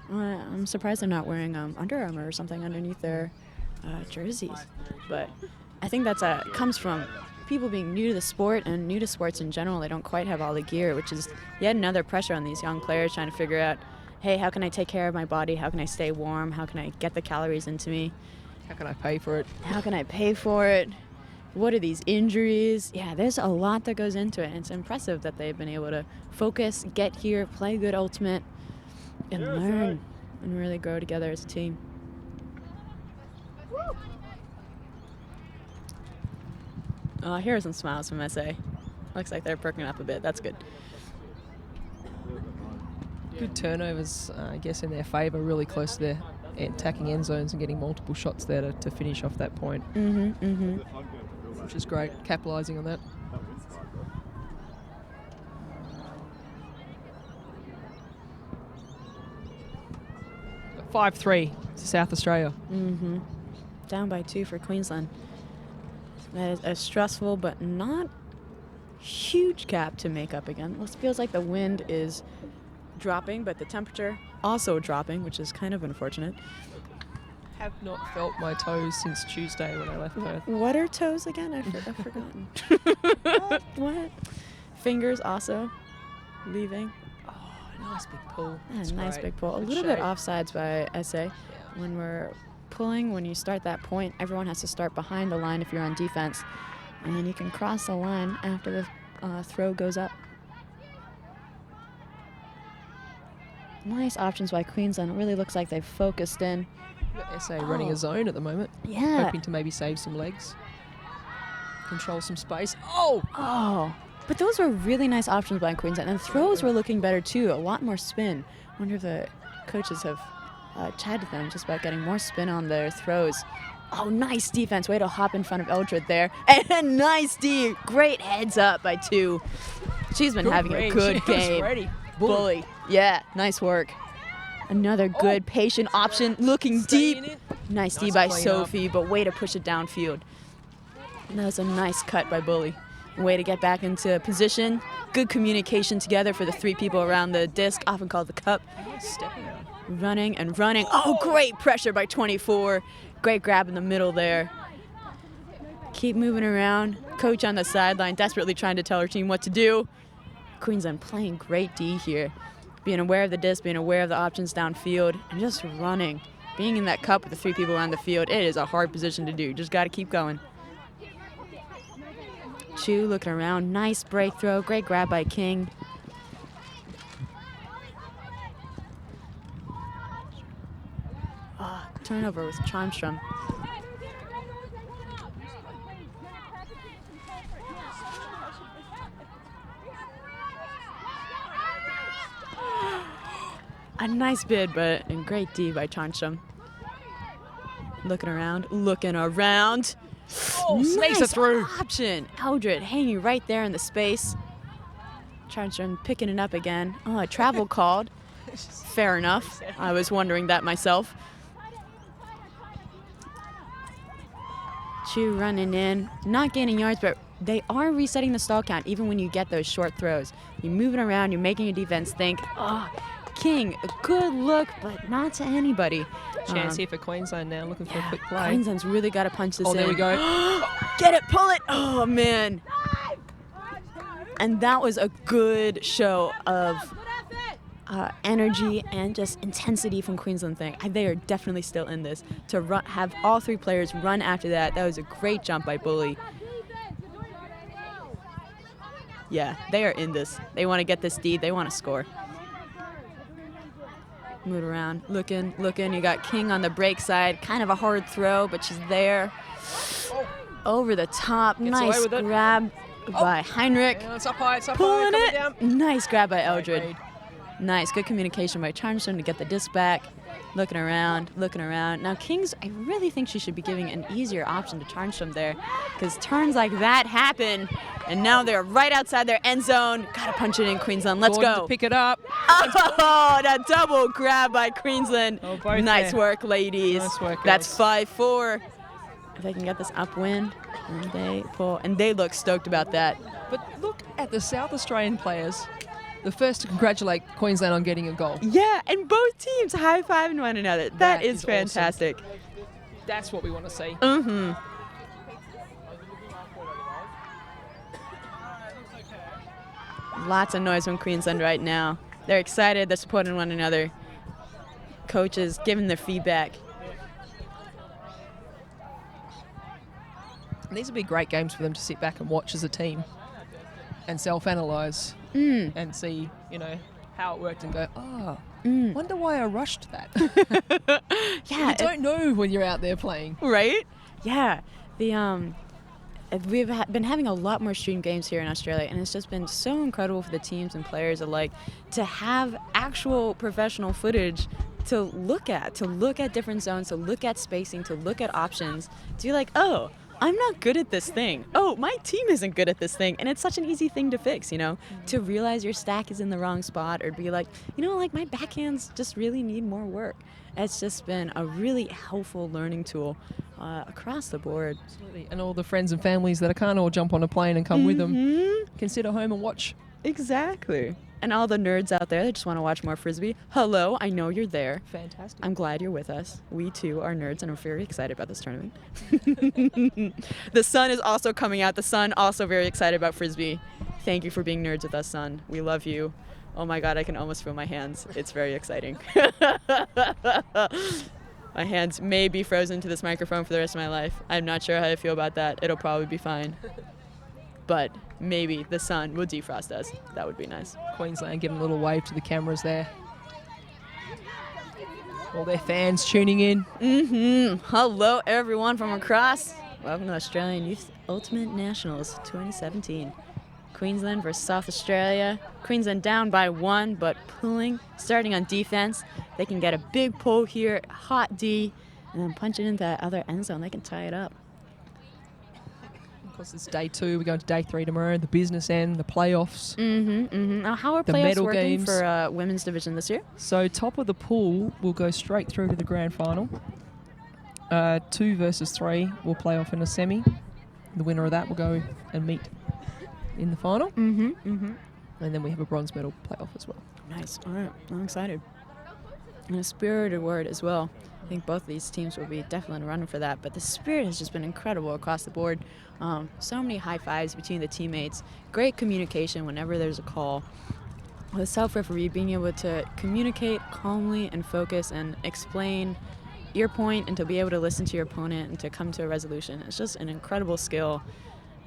I'm surprised they're not wearing Under Armour or something underneath their jerseys. But I think that's comes from people being new to the sport and new to sports in general. They don't quite have all the gear, which is yet another pressure on these young players trying to figure out, hey, how can I take care of my body? How can I stay warm? How can I get the calories into me? How can I pay for it? How can I pay for it? What are these injuries? Yeah, there's a lot that goes into it, and it's impressive that they've been able to focus, get here, play good ultimate, and learn and really grow together as a team. Here are some smiles from SA. Looks like they're perking up a bit. That's good. Good turnovers, I guess, in their favour, really close to their attacking end zones and getting multiple shots there to finish off that point. Which is great, capitalising on that. Got 5-3 to South Australia. Down by 2 for Queensland. That is a stressful but not huge gap to make up again. It feels like the wind is dropping, but the temperature also dropping, which is kind of unfortunate. Have not felt my toes since Tuesday when I left Perth. What are toes again? I've forgotten. What? Fingers also leaving. Oh, nice big pull. Yeah, nice great. big pull. A Good little bit shape. offsides by SA. Yeah. When we're pulling, when you start that point, everyone has to start behind the line if you're on defense. And then you can cross the line after the throw goes up. Nice options by Queensland. It really looks like they've focused in. Got SA running a zone at the moment. Yeah. Hoping to maybe save some legs. Control some space. Oh! Oh. But those were really nice options by Queensland. And throws were looking better, too. A lot more spin. Wonder if the coaches have chatted to them just about getting more spin on their throws. Oh, nice defense. Way to hop in front of Eldred there. And nice D. Great heads up by 2. She's been having a good game. Ready. Bully. Yeah, nice work. Another good patient option. Looking deep. Nice D by Sophie, but way to push it downfield. That was a nice cut by Bully. Way to get back into position. Good communication together for the 3 people around the disc, often called the cup. Stepping out. Running and running. Oh, great pressure by 24. Great grab in the middle there. Keep moving around. Coach on the sideline, desperately trying to tell her team what to do. Queensland playing great D here. Being aware of the disc, being aware of the options downfield, and just running. Being in that cup with the 3 people around the field, it is a hard position to do. Just got to keep going. Chu looking around. Nice break throw. Great grab by King. Turnover with Charmstrom. A nice bid, but a great D by Charmstrom. Looking around, looking around. Oh, snakes nice it through. Option. Eldred hanging right there in the space. Charmstrom picking it up again. Oh, a travel called. Fair enough. I was wondering that myself. Chu running in, not gaining yards, but they are resetting the stall count even when you get those short throws. You're moving around, you're making your defense think, oh, King, a good look, but not to anybody. Chance here for Queensland now, looking for a quick play. Queensland's really got to punch this in. Oh, there we go. Get it, pull it. Oh, man. And that was a good show of energy and just intensity from Queensland thing. They are definitely still in this. To have all 3 players run after that was a great jump by Bully. Yeah, they are in this. They want to get this D. They want to score. Move around, looking. You got King on the break side. Kind of a hard throw, but she's there. Over the top. Nice grab by Heinrich. Yeah, it's up high, Pulling coming it. down. Nice grab by Eldred. Nice, good communication by Charmstrom to get the disc back. Looking around. Now Kings, I really think she should be giving an easier option to Charmstrom there, because turns like that happen, and now they're right outside their end zone. Gotta punch it in, Queensland. Let's Gordon go. To pick it up. Oh, that double grab by Queensland. Oh, both nice there. work, ladies. Nice work, That's girls. 5-4. If they can get this upwind, and they pull, and they look stoked about that. But look at the South Australian players. The first to congratulate Queensland on getting a goal. Yeah, and both teams high-fiving one another. That is is fantastic. Awesome. That's what we want to see. Mm-hmm. Lots of noise from Queensland right now. They're excited. They're supporting one another. Coaches giving their feedback. These would be great games for them to sit back and watch as a team and self-analyze and see, how it worked and go, wonder why I rushed that. Yeah. You don't know when you're out there playing. Right? Yeah. We've been having a lot more stream games here in Australia, and it's just been so incredible for the teams and players alike to have actual professional footage to look at different zones, to look at spacing, to look at options, to be like, oh, I'm not good at this thing. Oh, my team isn't good at this thing. And it's such an easy thing to fix, to realize your stack is in the wrong spot, or be like, my backhands just really need more work. It's just been a really helpful learning tool across the board. Absolutely. And all the friends and families that can't all jump on a plane and come with them can sit at home and watch. Exactly. And all the nerds out there that just want to watch more Frisbee, hello, I know you're there. Fantastic. I'm glad you're with us. We, too, are nerds, and are very excited about this tournament. The sun is also coming out. The sun also very excited about Frisbee. Thank you for being nerds with us, sun. We love you. Oh, my God, I can almost feel my hands. It's very exciting. My hands may be frozen to this microphone for the rest of my life. I'm not sure how I feel about that. It'll probably be fine. But maybe the sun will defrost us. That would be nice. Queensland giving a little wave to the cameras there. All their fans tuning in. Hello, everyone from across. Welcome to Australian Youth Ultimate Nationals 2017. Queensland versus South Australia. Queensland down by 1, but pulling, starting on defense. They can get a big pull here, hot D, and then punch it into that other end zone. They can tie it up. Of course, it's day 2. We're going to day 3 tomorrow. The business end, the playoffs. Now, how are The playoffs medal working games. for women's division this year? So top of the pool will go straight through to the grand final. 2 versus 3 will play off in a semi. The winner of that will go and meet in the final. And then we have a bronze medal playoff as well. Nice. All right. I'm excited. And a spirited word as well. I think both of these teams will be definitely running for that. But the spirit has just been incredible across the board. So many high fives between the teammates. Great communication whenever there's a call. The self-referee being able to communicate calmly and focus and explain your point and to be able to listen to your opponent and to come to a resolution. It's just an incredible skill.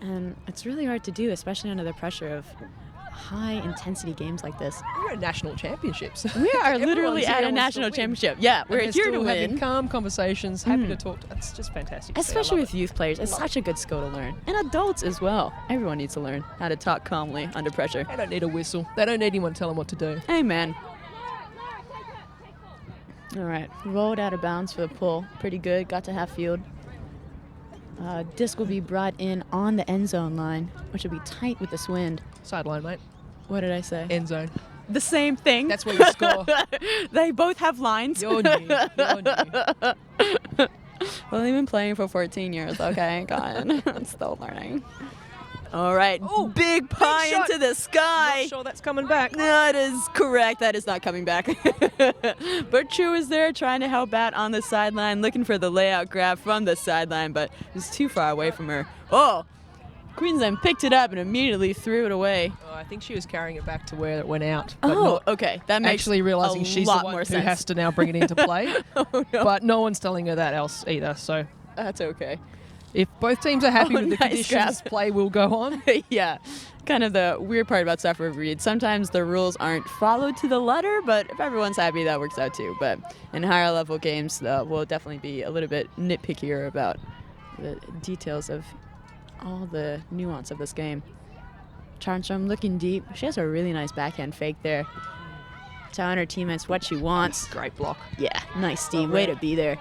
And it's really hard to do, especially under the pressure of high-intensity games like this. We're at national championships. We are literally Everyone's at here a wants national to win. championship. Yeah, we're And here they're to still having win. calm conversations, happy to talk. It's just fantastic. to see. I Especially love with it. youth players. It's such a good skill to learn. And adults as well. Everyone needs to learn how to talk calmly under pressure. They don't need a whistle. They don't need anyone telling them what to do. Amen. All right, rolled out of bounds for the pull. Pretty good, got to half field. Disc will be brought in on the end zone line, which will be tight with this wind. Sideline, mate. What did I say? End zone. The same thing. That's where you score. They both have lines. You're new. You're new. Well, they've been playing for 14 years, okay? God, I'm still learning. All right, Ooh, big pie shot. into the sky. Not sure that's coming back. That is correct. That is not coming back. But Chu is there trying to help out on the sideline, looking for the layout grab from the sideline, but it was too far away from her. Oh, Queensland picked it up and immediately threw it away. Oh, I think she was carrying it back to where it went out. But Oh, not okay. That makes actually realizing a she's lot the one more who sense. has to now bring it into play. Oh, no. But no one's telling her that else either. So That's okay. if both teams are happy Oh, with the nice conditions, grab. play will go on. Yeah. Kind of the weird part about self-refereed. Sometimes the rules aren't followed to the letter, but if everyone's happy, that works out too. But in higher level games, we'll definitely be a little bit nitpickier about the details of all the nuance of this game. Charnstrom looking deep. She has a really nice backhand fake there. Telling her teammates what she wants. Great block. Yeah, nice, Steve. Way to be there.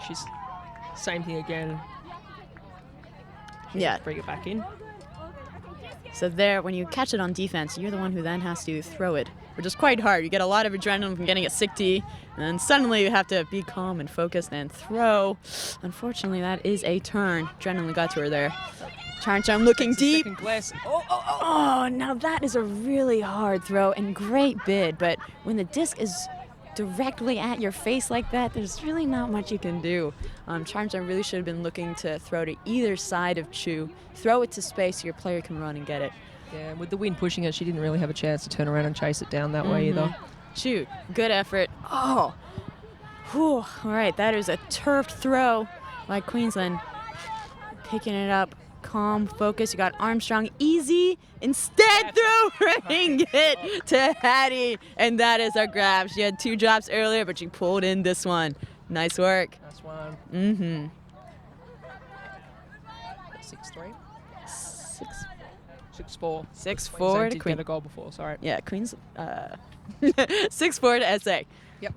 She's same thing again. Yeah. Bring it back in. So there, when you catch it on defense, you're the one who then has to throw it, which is quite hard. You get a lot of adrenaline from getting a sick D, and then suddenly you have to be calm and focused and throw. Unfortunately, that is a turn. Adrenaline got to her there. Charnstrom looking deep. Second glass. Oh, now that is a really hard throw and great bid, but when the disc is directly at your face like that, there's really not much you can do. Charnstrom really should have been looking to throw to either side of Chu, throw it to space so your player can run and get it. Yeah, and with the wind pushing it, she didn't really have a chance to turn around and chase it down that way either. Shoot, good effort. Oh, whew. All right, that is a turfed throw by Queensland. Picking it up, calm, focus. You got Armstrong, easy. Instead, throwing it to Hattie, and that is our grab. She had 2 drops earlier, but she pulled in this one. Nice work. That's one. 6-3. 6-4. 6-4 to Did Queen. get a goal before. Sorry. Yeah, Queens. 6-4 to SA. Yep.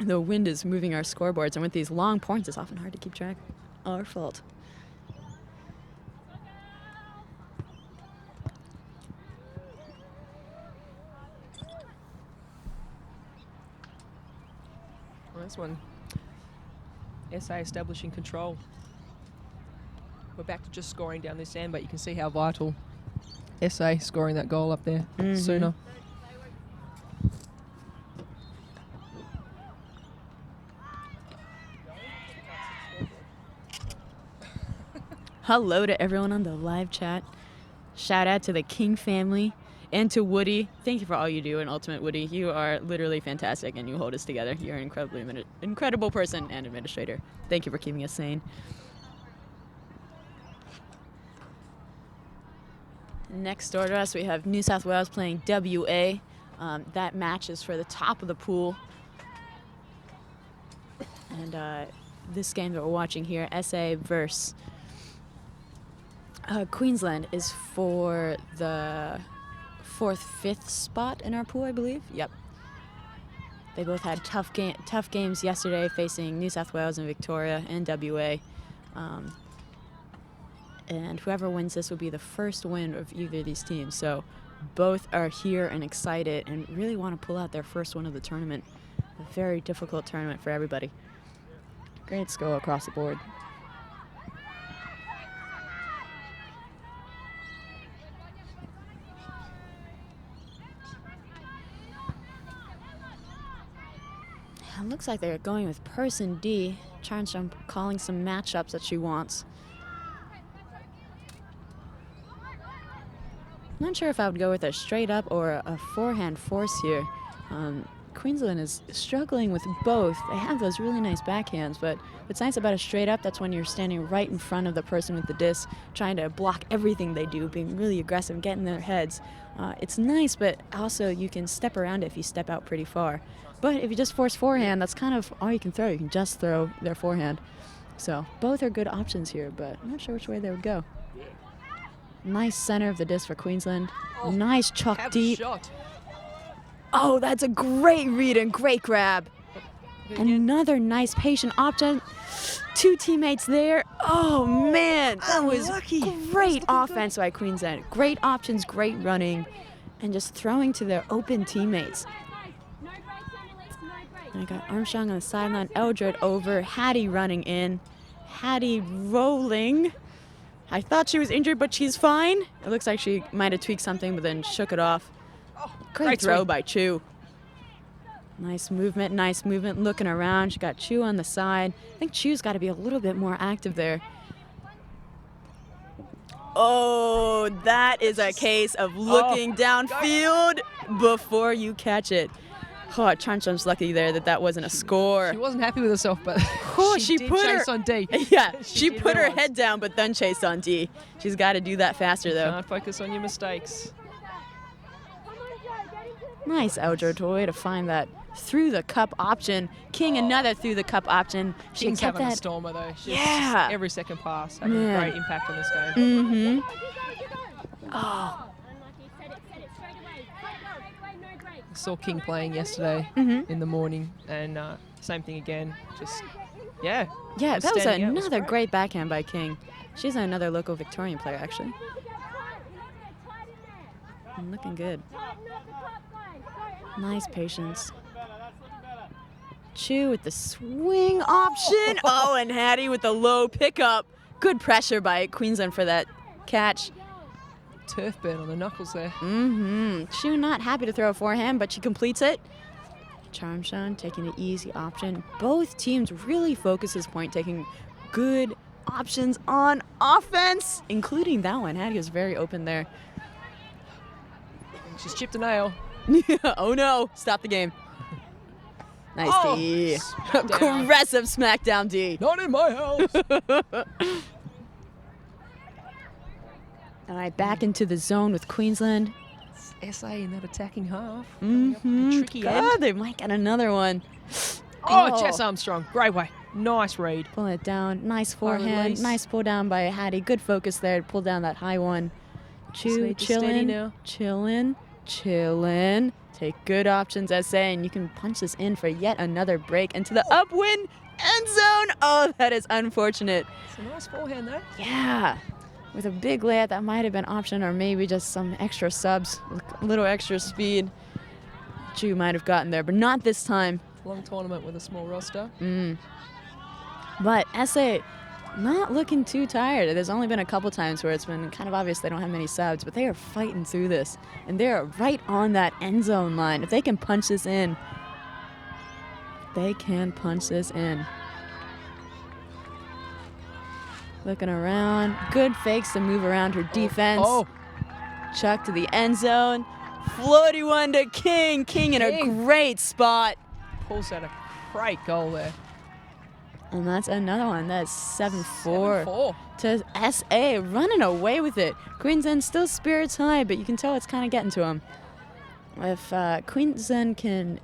The wind is moving our scoreboards, and with these long points, it's often hard to keep track. Our fault. Well, this one, SA establishing control. We're back to just scoring down this end, but you can see how vital SA scoring that goal up there sooner. Hello to everyone on the live chat. Shout out to the King family and to Woody. Thank you for all you do in Ultimate, Woody. You are literally fantastic and you hold us together. You're an incredible person and administrator. Thank you for keeping us sane. Next door to us, we have New South Wales playing WA. That match is for the top of the pool. And this game that we're watching here, SA versus Queensland, is for the 4th, 5th spot in our pool, I believe. Yep. They both had tough games yesterday, facing New South Wales and Victoria and WA. And whoever wins this will be the first win of either of these teams. So both are here and excited and really want to pull out their first win of the tournament. A very difficult tournament for everybody. Great score across the board. It looks like they're going with person D. Charnsham calling some matchups that she wants. Not sure if I would go with a straight up or a forehand force here. Queensland is struggling with both. They have those really nice backhands, but what's nice about a straight up, that's when you're standing right in front of the person with the disc, trying to block everything they do, being really aggressive, getting in their heads. It's nice, but also you can step around it if you step out pretty far. But if you just force forehand, that's kind of all you can throw. You can just throw their forehand. So both are good options here, but I'm not sure which way they would go. Nice center of the disc for Queensland. Nice chuck deep. Shot. Oh, that's a great read and great grab. Another nice patient option. Two teammates there. Oh, man. That was great offense by Queensland. Great options, great running, and just throwing to their open teammates. And I got Armstrong on the sideline. Eldred over. Hattie running in. Hattie rolling. I thought she was injured, but she's fine. It looks like she might have tweaked something, but then shook it off. Great throw by Chu. Nice movement, looking around. She got Chu on the side. I think Chu's got to be a little bit more active there. Oh, that is a case of looking downfield before you catch it. Oh, Charnsham's lucky there that wasn't a score. She wasn't happy with herself, but she did put chase on D. Yeah, she put her head down, but then chased on D. She's got to do that faster, though. Can't focus on your mistakes. Nice Eldred way to find that through the cup option. King another through the cup option. She King's kept having that. a stormer though. She's Yeah. Every second pass having a great impact on this game. Mm-hmm. Oh. I saw King playing yesterday in the morning, and same thing again. Just Yeah, that was standing out. It another was great backhand by King. She's another local Victorian player, actually. And looking good. Nice patience. Chu with the swing option. Oh, and Hattie with the low pickup. Good pressure by Queensland for that catch. Turf burn on the knuckles there. Mm-hmm. Chu not happy to throw a forehand, but she completes it. Charmshan taking the easy option. Both teams really focus this point, taking good options on offense, including that one. Hattie was very open there. She's chipped a nail. Oh no, stop the game. Nice D. Smackdown. Aggressive smackdown D. Not in my house. All right, back into the zone with Queensland. It's SA in that attacking half. Mm-hmm. Tricky God, end. they might get another one. Oh, Jess Armstrong. Great way. Nice read. Pulling it down. Nice High forehand. release. Nice pull down by Hattie. Good focus there to pull down that high one. Just need to steady Chillin', now. chillin'. Take good options, SA, and you can punch this in for yet another break into the upwind end zone. Oh, that is unfortunate. It's a nice forehand though. Yeah. With a big layup, that might have been option, or maybe just some extra subs, a little extra speed. Chu might have gotten there, but not this time. Long tournament with a small roster. But SA not looking too tired. There's only been a couple times where it's been kind of obvious they don't have many subs, but they are fighting through this. And they're right on that end zone line. If they can punch this in, they can punch this in. Looking around. Good fakes to move around her defense. Oh. Chuck to the end zone. Floaty one to King. King in a great spot. Pulls out a great goal there. And that's another one. That's 7-4 7-4. to SA, running away with it. Queensland still spirits high, but you can tell it's kind of getting to them. if Queensland can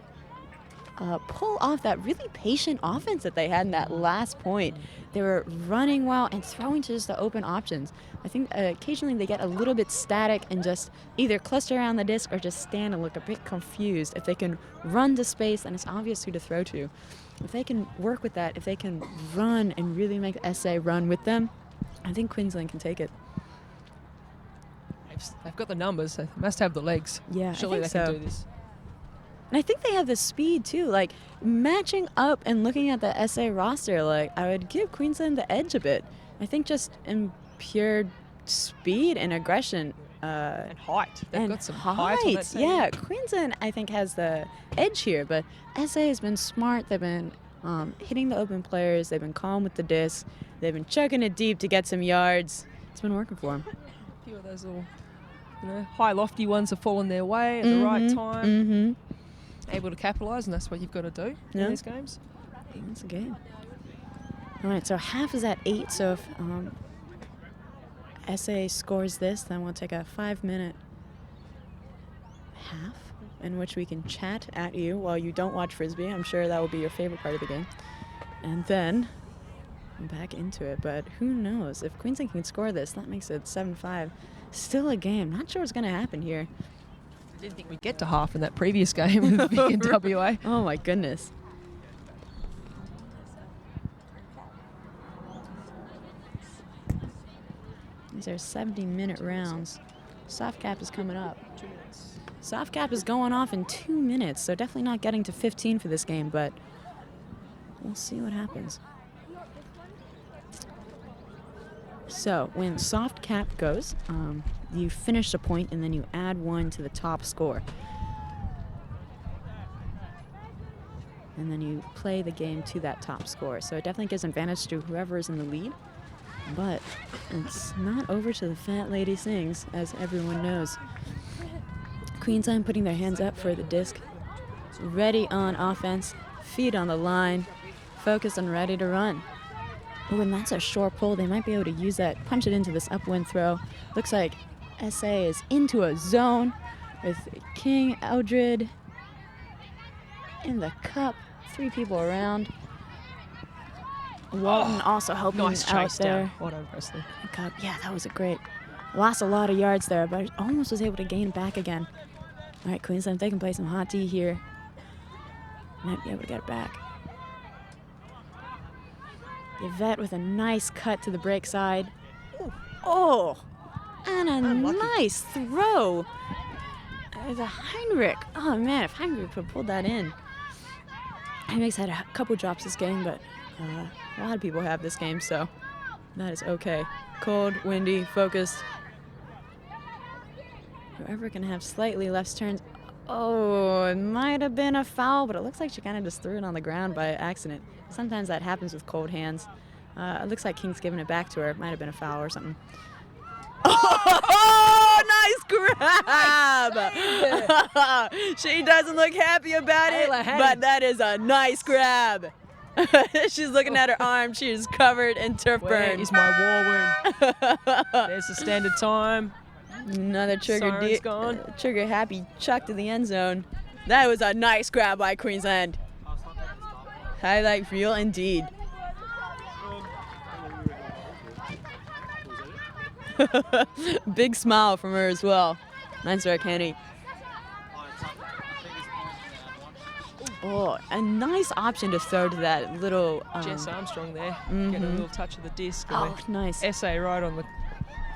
pull off that really patient offense that they had in that last point. They were running well and throwing to just the open options. I think occasionally they get a little bit static and just either cluster around the disc or just stand and look a bit confused. If they can run to space, then it's obvious who to throw to. If they can work with that, if they can run and really make SA run with them, I think Queensland can take it. They've got the numbers. They must have the legs. Yeah, surely I they think can so. do this. And I think they have the speed too. Like matching up and looking at the SA roster, like I would give Queensland the edge a bit. I think just in pure speed and aggression. And height. They've got some height on that team. Yeah, Queensland I think has the edge here, but SA has been smart. They've been hitting the open players. They've been calm with the disc. They've been chucking it deep to get some yards. It's been working for them. A few of those little, high lofty ones have fallen their way at the right time. Able to capitalise, and that's what you've got to do in these games. That's a game. All right, so half is at 8. So if SA scores this, then we'll take a 5-minute half in which we can chat at you while you don't watch Frisbee. I'm sure that will be your favorite part of the game. And then back into it. But who knows? If Queensland can score this, that makes it 7-5. Still a game. Not sure what's going to happen here. I didn't think we'd get to half in that previous game with Vic and WA. Oh, my goodness. These are 70-minute rounds. Soft cap is coming up. 2 minutes. Soft cap is going off in 2 minutes, so definitely not getting to 15 for this game, but we'll see what happens. So when soft cap goes, you finish the point and then you add 1 to the top score. And then you play the game to that top score. So it definitely gives advantage to whoever is in the lead. But it's not over to the fat lady sings, as everyone knows. Queensland putting their hands up for the disc. Ready on offense, feet on the line, focused and ready to run. Oh, and that's a short pull. They might be able to use that, punch it into this upwind throw. Looks like SA is into a zone with King, Eldred in the cup. 3 people around. Walton also helping Nice out chase there. down. Well done, Presley. Cup. Yeah, that was a great. Lost a lot of yards there, but almost was able to gain back again. All right, Queensland, if they can play some hot D here, might be able to get it back. Yvette with a nice cut to the break side. Oh, and a Unlucky. nice throw. The Heinrich. Oh, man, if Heinrich could have pulled that in. Heinrich's had a couple drops this game, but a lot of people have this game, so that is okay. Cold, windy, focused. Whoever can have slightly left turns. Oh, it might have been a foul, but it looks like she kind of just threw it on the ground by accident. Sometimes that happens with cold hands. It looks like King's giving it back to her. It might have been a foul or something. Oh, nice grab! She doesn't look happy about it, but that is a nice grab. She's looking at her arm. She is covered in turf Where burn. is my war wound? There's the standard time. Another Siren's gone. trigger happy chuck to the end zone. That was a nice grab by Queensland. Highlight reel indeed. Big smile from her as well. Nice work, Henny. Oh, a nice option to throw to that little... Jess Armstrong there. Getting a little touch of the disc. Oh, nice. SA right on the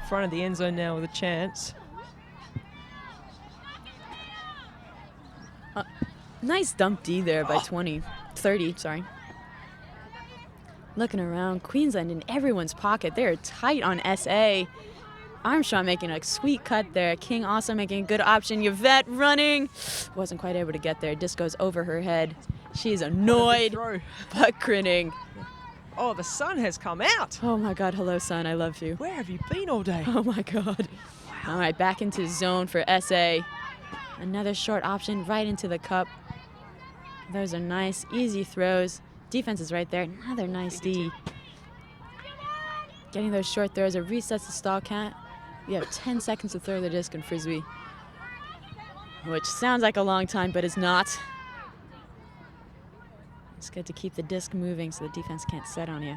front of the end zone now with a chance. Nice dump D there by 30, sorry. Looking around, Queensland in everyone's pocket. They're tight on SA. Armstrong making a sweet cut there. King also making a good option. Yvette running. Wasn't quite able to get there. Disc goes over her head. She's annoyed, but grinning. Oh, the sun has come out. Oh my God, hello son, I love you. Where have you been all day? Oh my God. All right, back into zone for SA. Another short option right into the cup. Those are nice, easy throws. Defense is right there. Another nice D. Getting those short throws. It resets the stall count. You have 10 seconds to throw the disc in Frisbee. which sounds like a long time, but is not. It's good to keep the disc moving so the defense can't set on you.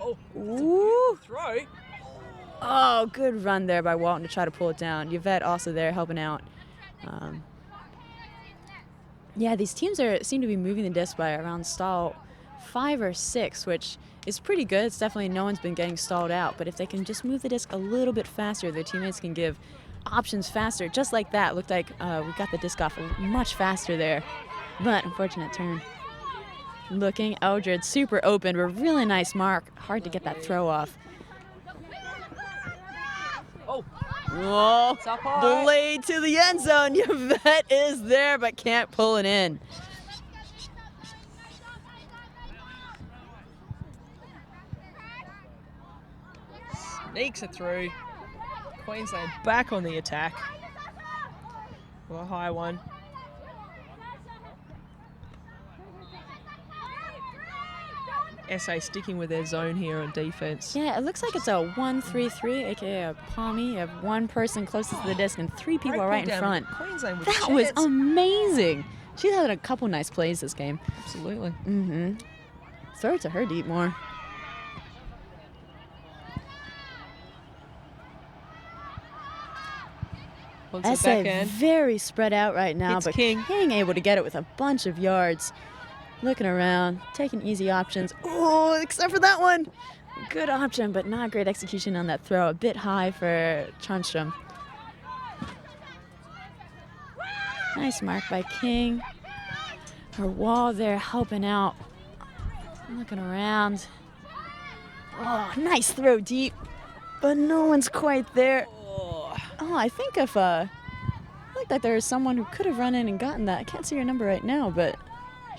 Oh, ooh. Throw. Oh, good run there by Walton to try to pull it down. Yvette also there helping out. Yeah, these teams seem to be moving the disc by around stall 5 or 6, which is pretty good. It's definitely no one's been getting stalled out. But if they can just move the disc a little bit faster, their teammates can give options faster. Just like that. Looked like we got the disc off much faster there. But unfortunate turn. Looking, Eldred super open, but really nice mark. Hard to get that throw off. Oh. Whoa. Blade to the end zone. Yvette is there, but can't pull it in. Sneaks it through. Queensland back on the attack. Well, a high one. SA sticking with their zone here on defense. Yeah, it looks like it's a 1-3-3, aka a palmy. You have one person closest to the disc and 3 people right in front. Queensland with that was amazing. She's had a couple nice plays this game. Absolutely. Mm-hmm. Throw it to her deep more. SA very spread out right now, it's but King able to get it with a bunch of yards. Looking around, taking easy options. Oh, except for that one. Good option, but not great execution on that throw. A bit high for Tranström. Nice mark by King. Her wall there helping out. Looking around. Oh, nice throw deep, but no one's quite there. Oh, I think if I like that there is someone who could have run in and gotten that. I can't see her number right now, but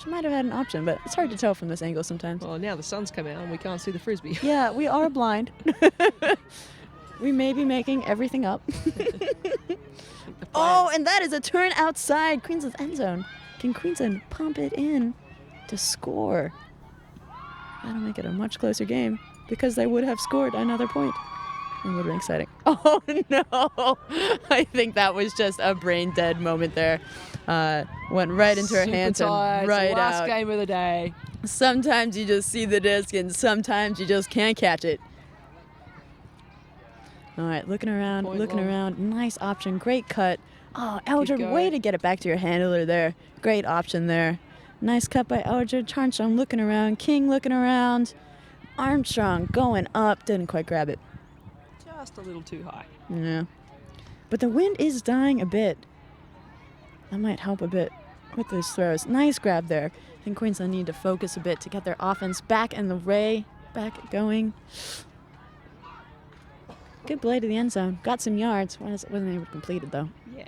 she might have had an option, but it's hard to tell from this angle sometimes. Well, now the sun's come out and we can't see the frisbee. Yeah, we are blind. We may be making everything up. Oh, and that is a turn outside Queensland's end zone. Can Queensland pump it in to score? That'll make it a much closer game because they would have scored another point. It would have been exciting. Oh, no. I think that was just a brain-dead moment there. Went right into her hands and right last out. Game of the day. Sometimes you just see the disc and sometimes you just can't catch it. All right, looking around. Nice option, great cut. Oh, Eldred, way to get it back to your handler there. Great option there. Nice cut by Eldred. Armstrong looking around. King looking around. Armstrong going up. Didn't quite grab it. Just a little too high. Yeah. But the wind is dying a bit. That might help a bit with those throws. Nice grab there. I think Queensland need to focus a bit to get their offense back in the way, back going. Good play to the end zone. Got some yards. Wasn't able to complete it, though. Yeah.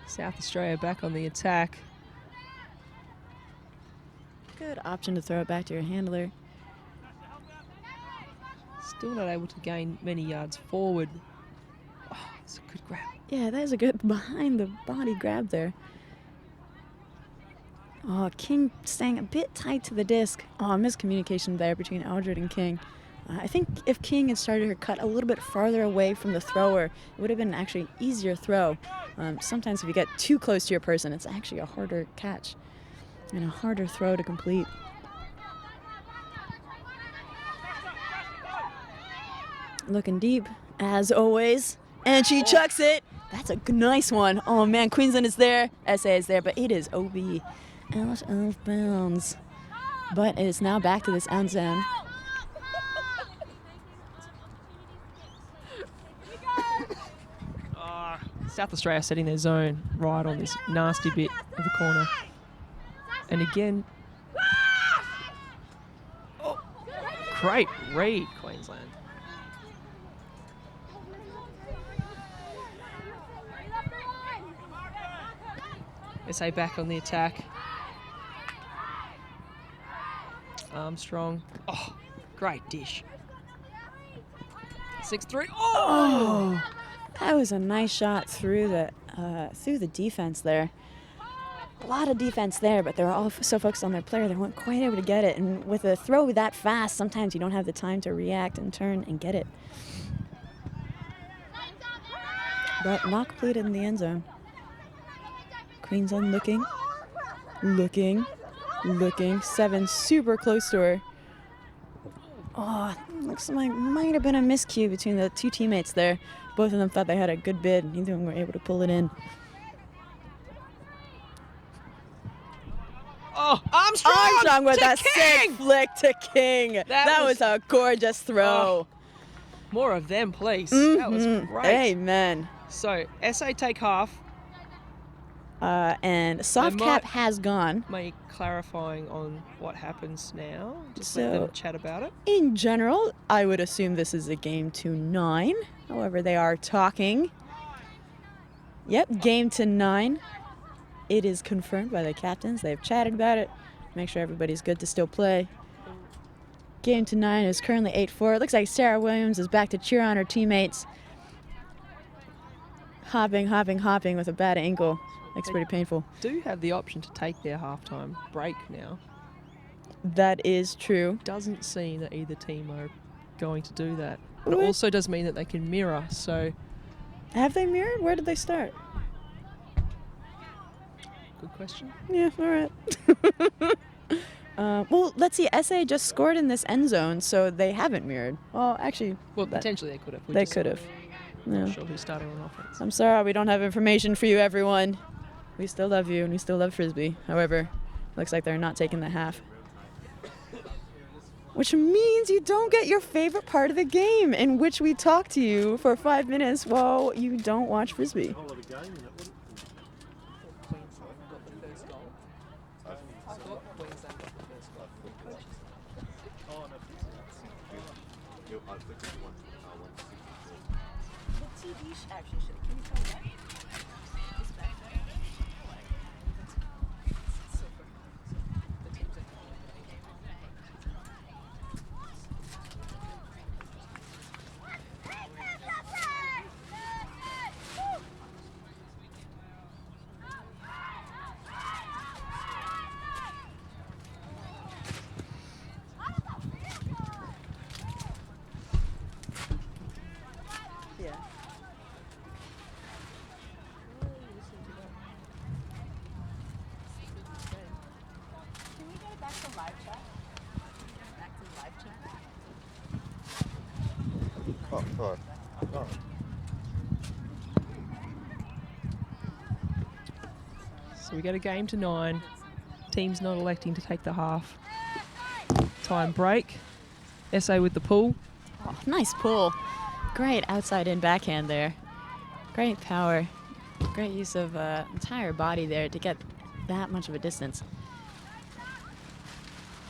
South Australia back on the attack. Good option to throw it back to your handler. Still not able to gain many yards forward. Oh, it's a good grab. Yeah, that is a good behind the body grab there. Oh, King staying a bit tight to the disc. Oh, miscommunication there between Eldred and King. I think if King had started her cut a little bit farther away from the thrower, it would have been actually an easier throw. Sometimes if you get too close to your person, it's actually a harder catch and a harder throw to complete. Looking deep, as always, and she chucks it. That's a nice one. Oh man, Queensland is there, SA is there, but it is OB, out of bounds. But it is now back to this end zone. South Australia setting their zone right on this nasty bit of the corner. And again, great read, Queensland. SA back on the attack. Armstrong. Oh, great dish. 6-3. Oh, that was a nice shot through the defense there. A lot of defense there, but they were all so focused on their player they weren't quite able to get it. And with a throw that fast, sometimes you don't have the time to react and turn and get it. But not completed in the end zone. Queensland looking. 7 super close to her. Oh, looks like might have been a miscue between the two teammates there. Both of them thought they had a good bid. Neither of them were able to pull it in. Oh, Armstrong! Armstrong with to a sick King! flick to King. That was a gorgeous throw. More of them, please. That was great. Amen. So, SA take half. And soft cap has gone. May clarifying on what happens now. Just So- let them chat about it. In general, I would assume this is a game to 9. However, they are talking. Yep, game to 9. It is confirmed by the captains. They've chatted about it. Make sure everybody's good to still play. Game to 9 is currently 8-4. It looks like Sarah Williams is back to cheer on her teammates. Hopping with a bad ankle. Looks pretty painful. Do have the option to take their halftime break now. That is true. Doesn't seem that either team are going to do that. But What? it also does mean that they can mirror, so Have they mirrored? Where did they start? good question. Yeah, all right. Well, let's see. SA just scored in this end zone, so they haven't mirrored. Well, actually, Well, potentially they could have. they could have. Not Yeah. sure who started on offense. I'm sorry, we don't have information for you, everyone. We still love you, and we still love Frisbee. However, looks like they're not taking the half. Which means you don't get your favorite part of the game, in which we talk to you for 5 minutes while you don't watch Frisbee. Yeah. Can we get it back to live chat? Back to live chat? Oh, God. Oh. So we got a game to 9. Team's not electing to take the half. Time break. SA with the pull. Oh, nice pull. Great outside in backhand there. Great power. Great use of entire body there to get that much of a distance.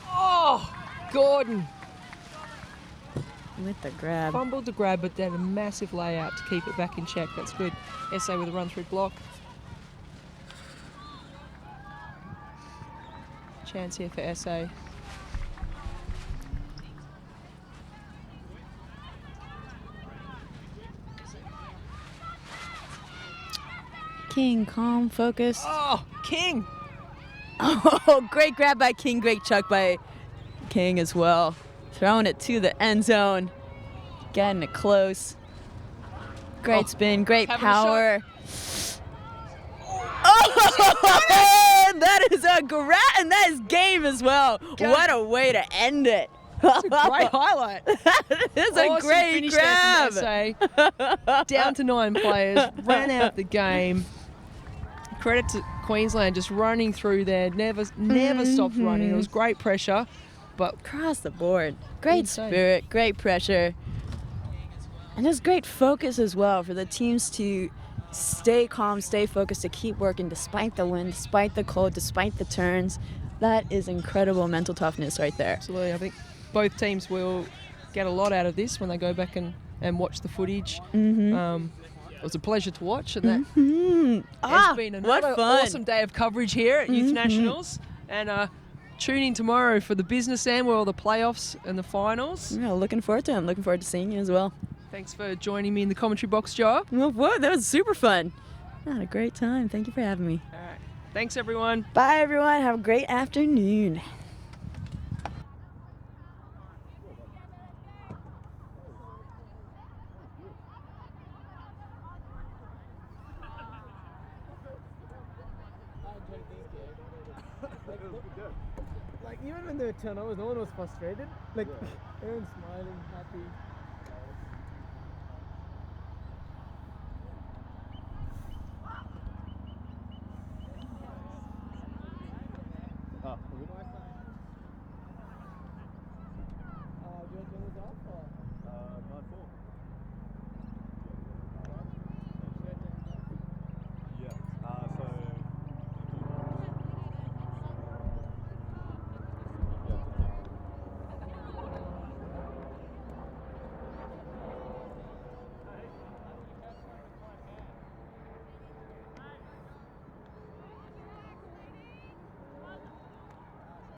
Oh, Gordon. With the grab. Fumbled the grab, but then a massive layout to keep it back in check. That's good. SA with a run-through block. Chance here for SA. King, calm, focus. Oh, King. Oh, great grab by King. Great chuck by King as well. Throwing it to the end zone. Getting it close. Great spin, great having a power. Oh, that is a and that is game as well. What a way to end it. That's a great highlight. That is a Awesome great finish there grab. from SA. Down to 9 players. Ran out the game. Credit to Queensland just running through there. Never stopped running. It was great pressure. But Across the board. Great Insane. spirit, great pressure. And there's great focus as well for the teams to stay calm, stay focused, to keep working despite the wind, despite the cold, despite the turns. That is incredible mental toughness right there. absolutely, I think both teams will get a lot out of this when they go back and watch the footage. It was a pleasure to watch, and that has been what another fun. awesome day of coverage here at Youth Nationals. And tune in tomorrow for the business end, where all the playoffs and the finals. Yeah, looking forward to it. I'm looking forward to seeing you as well. Thanks for joining me in the commentary box, Joe. Well, whoa, that was super fun. I had a great time. Thank you for having me. All right. Thanks, everyone. Bye, everyone. Have a great afternoon. Like even when they were turnovers, no one was frustrated. Like everyone's smiling, happy.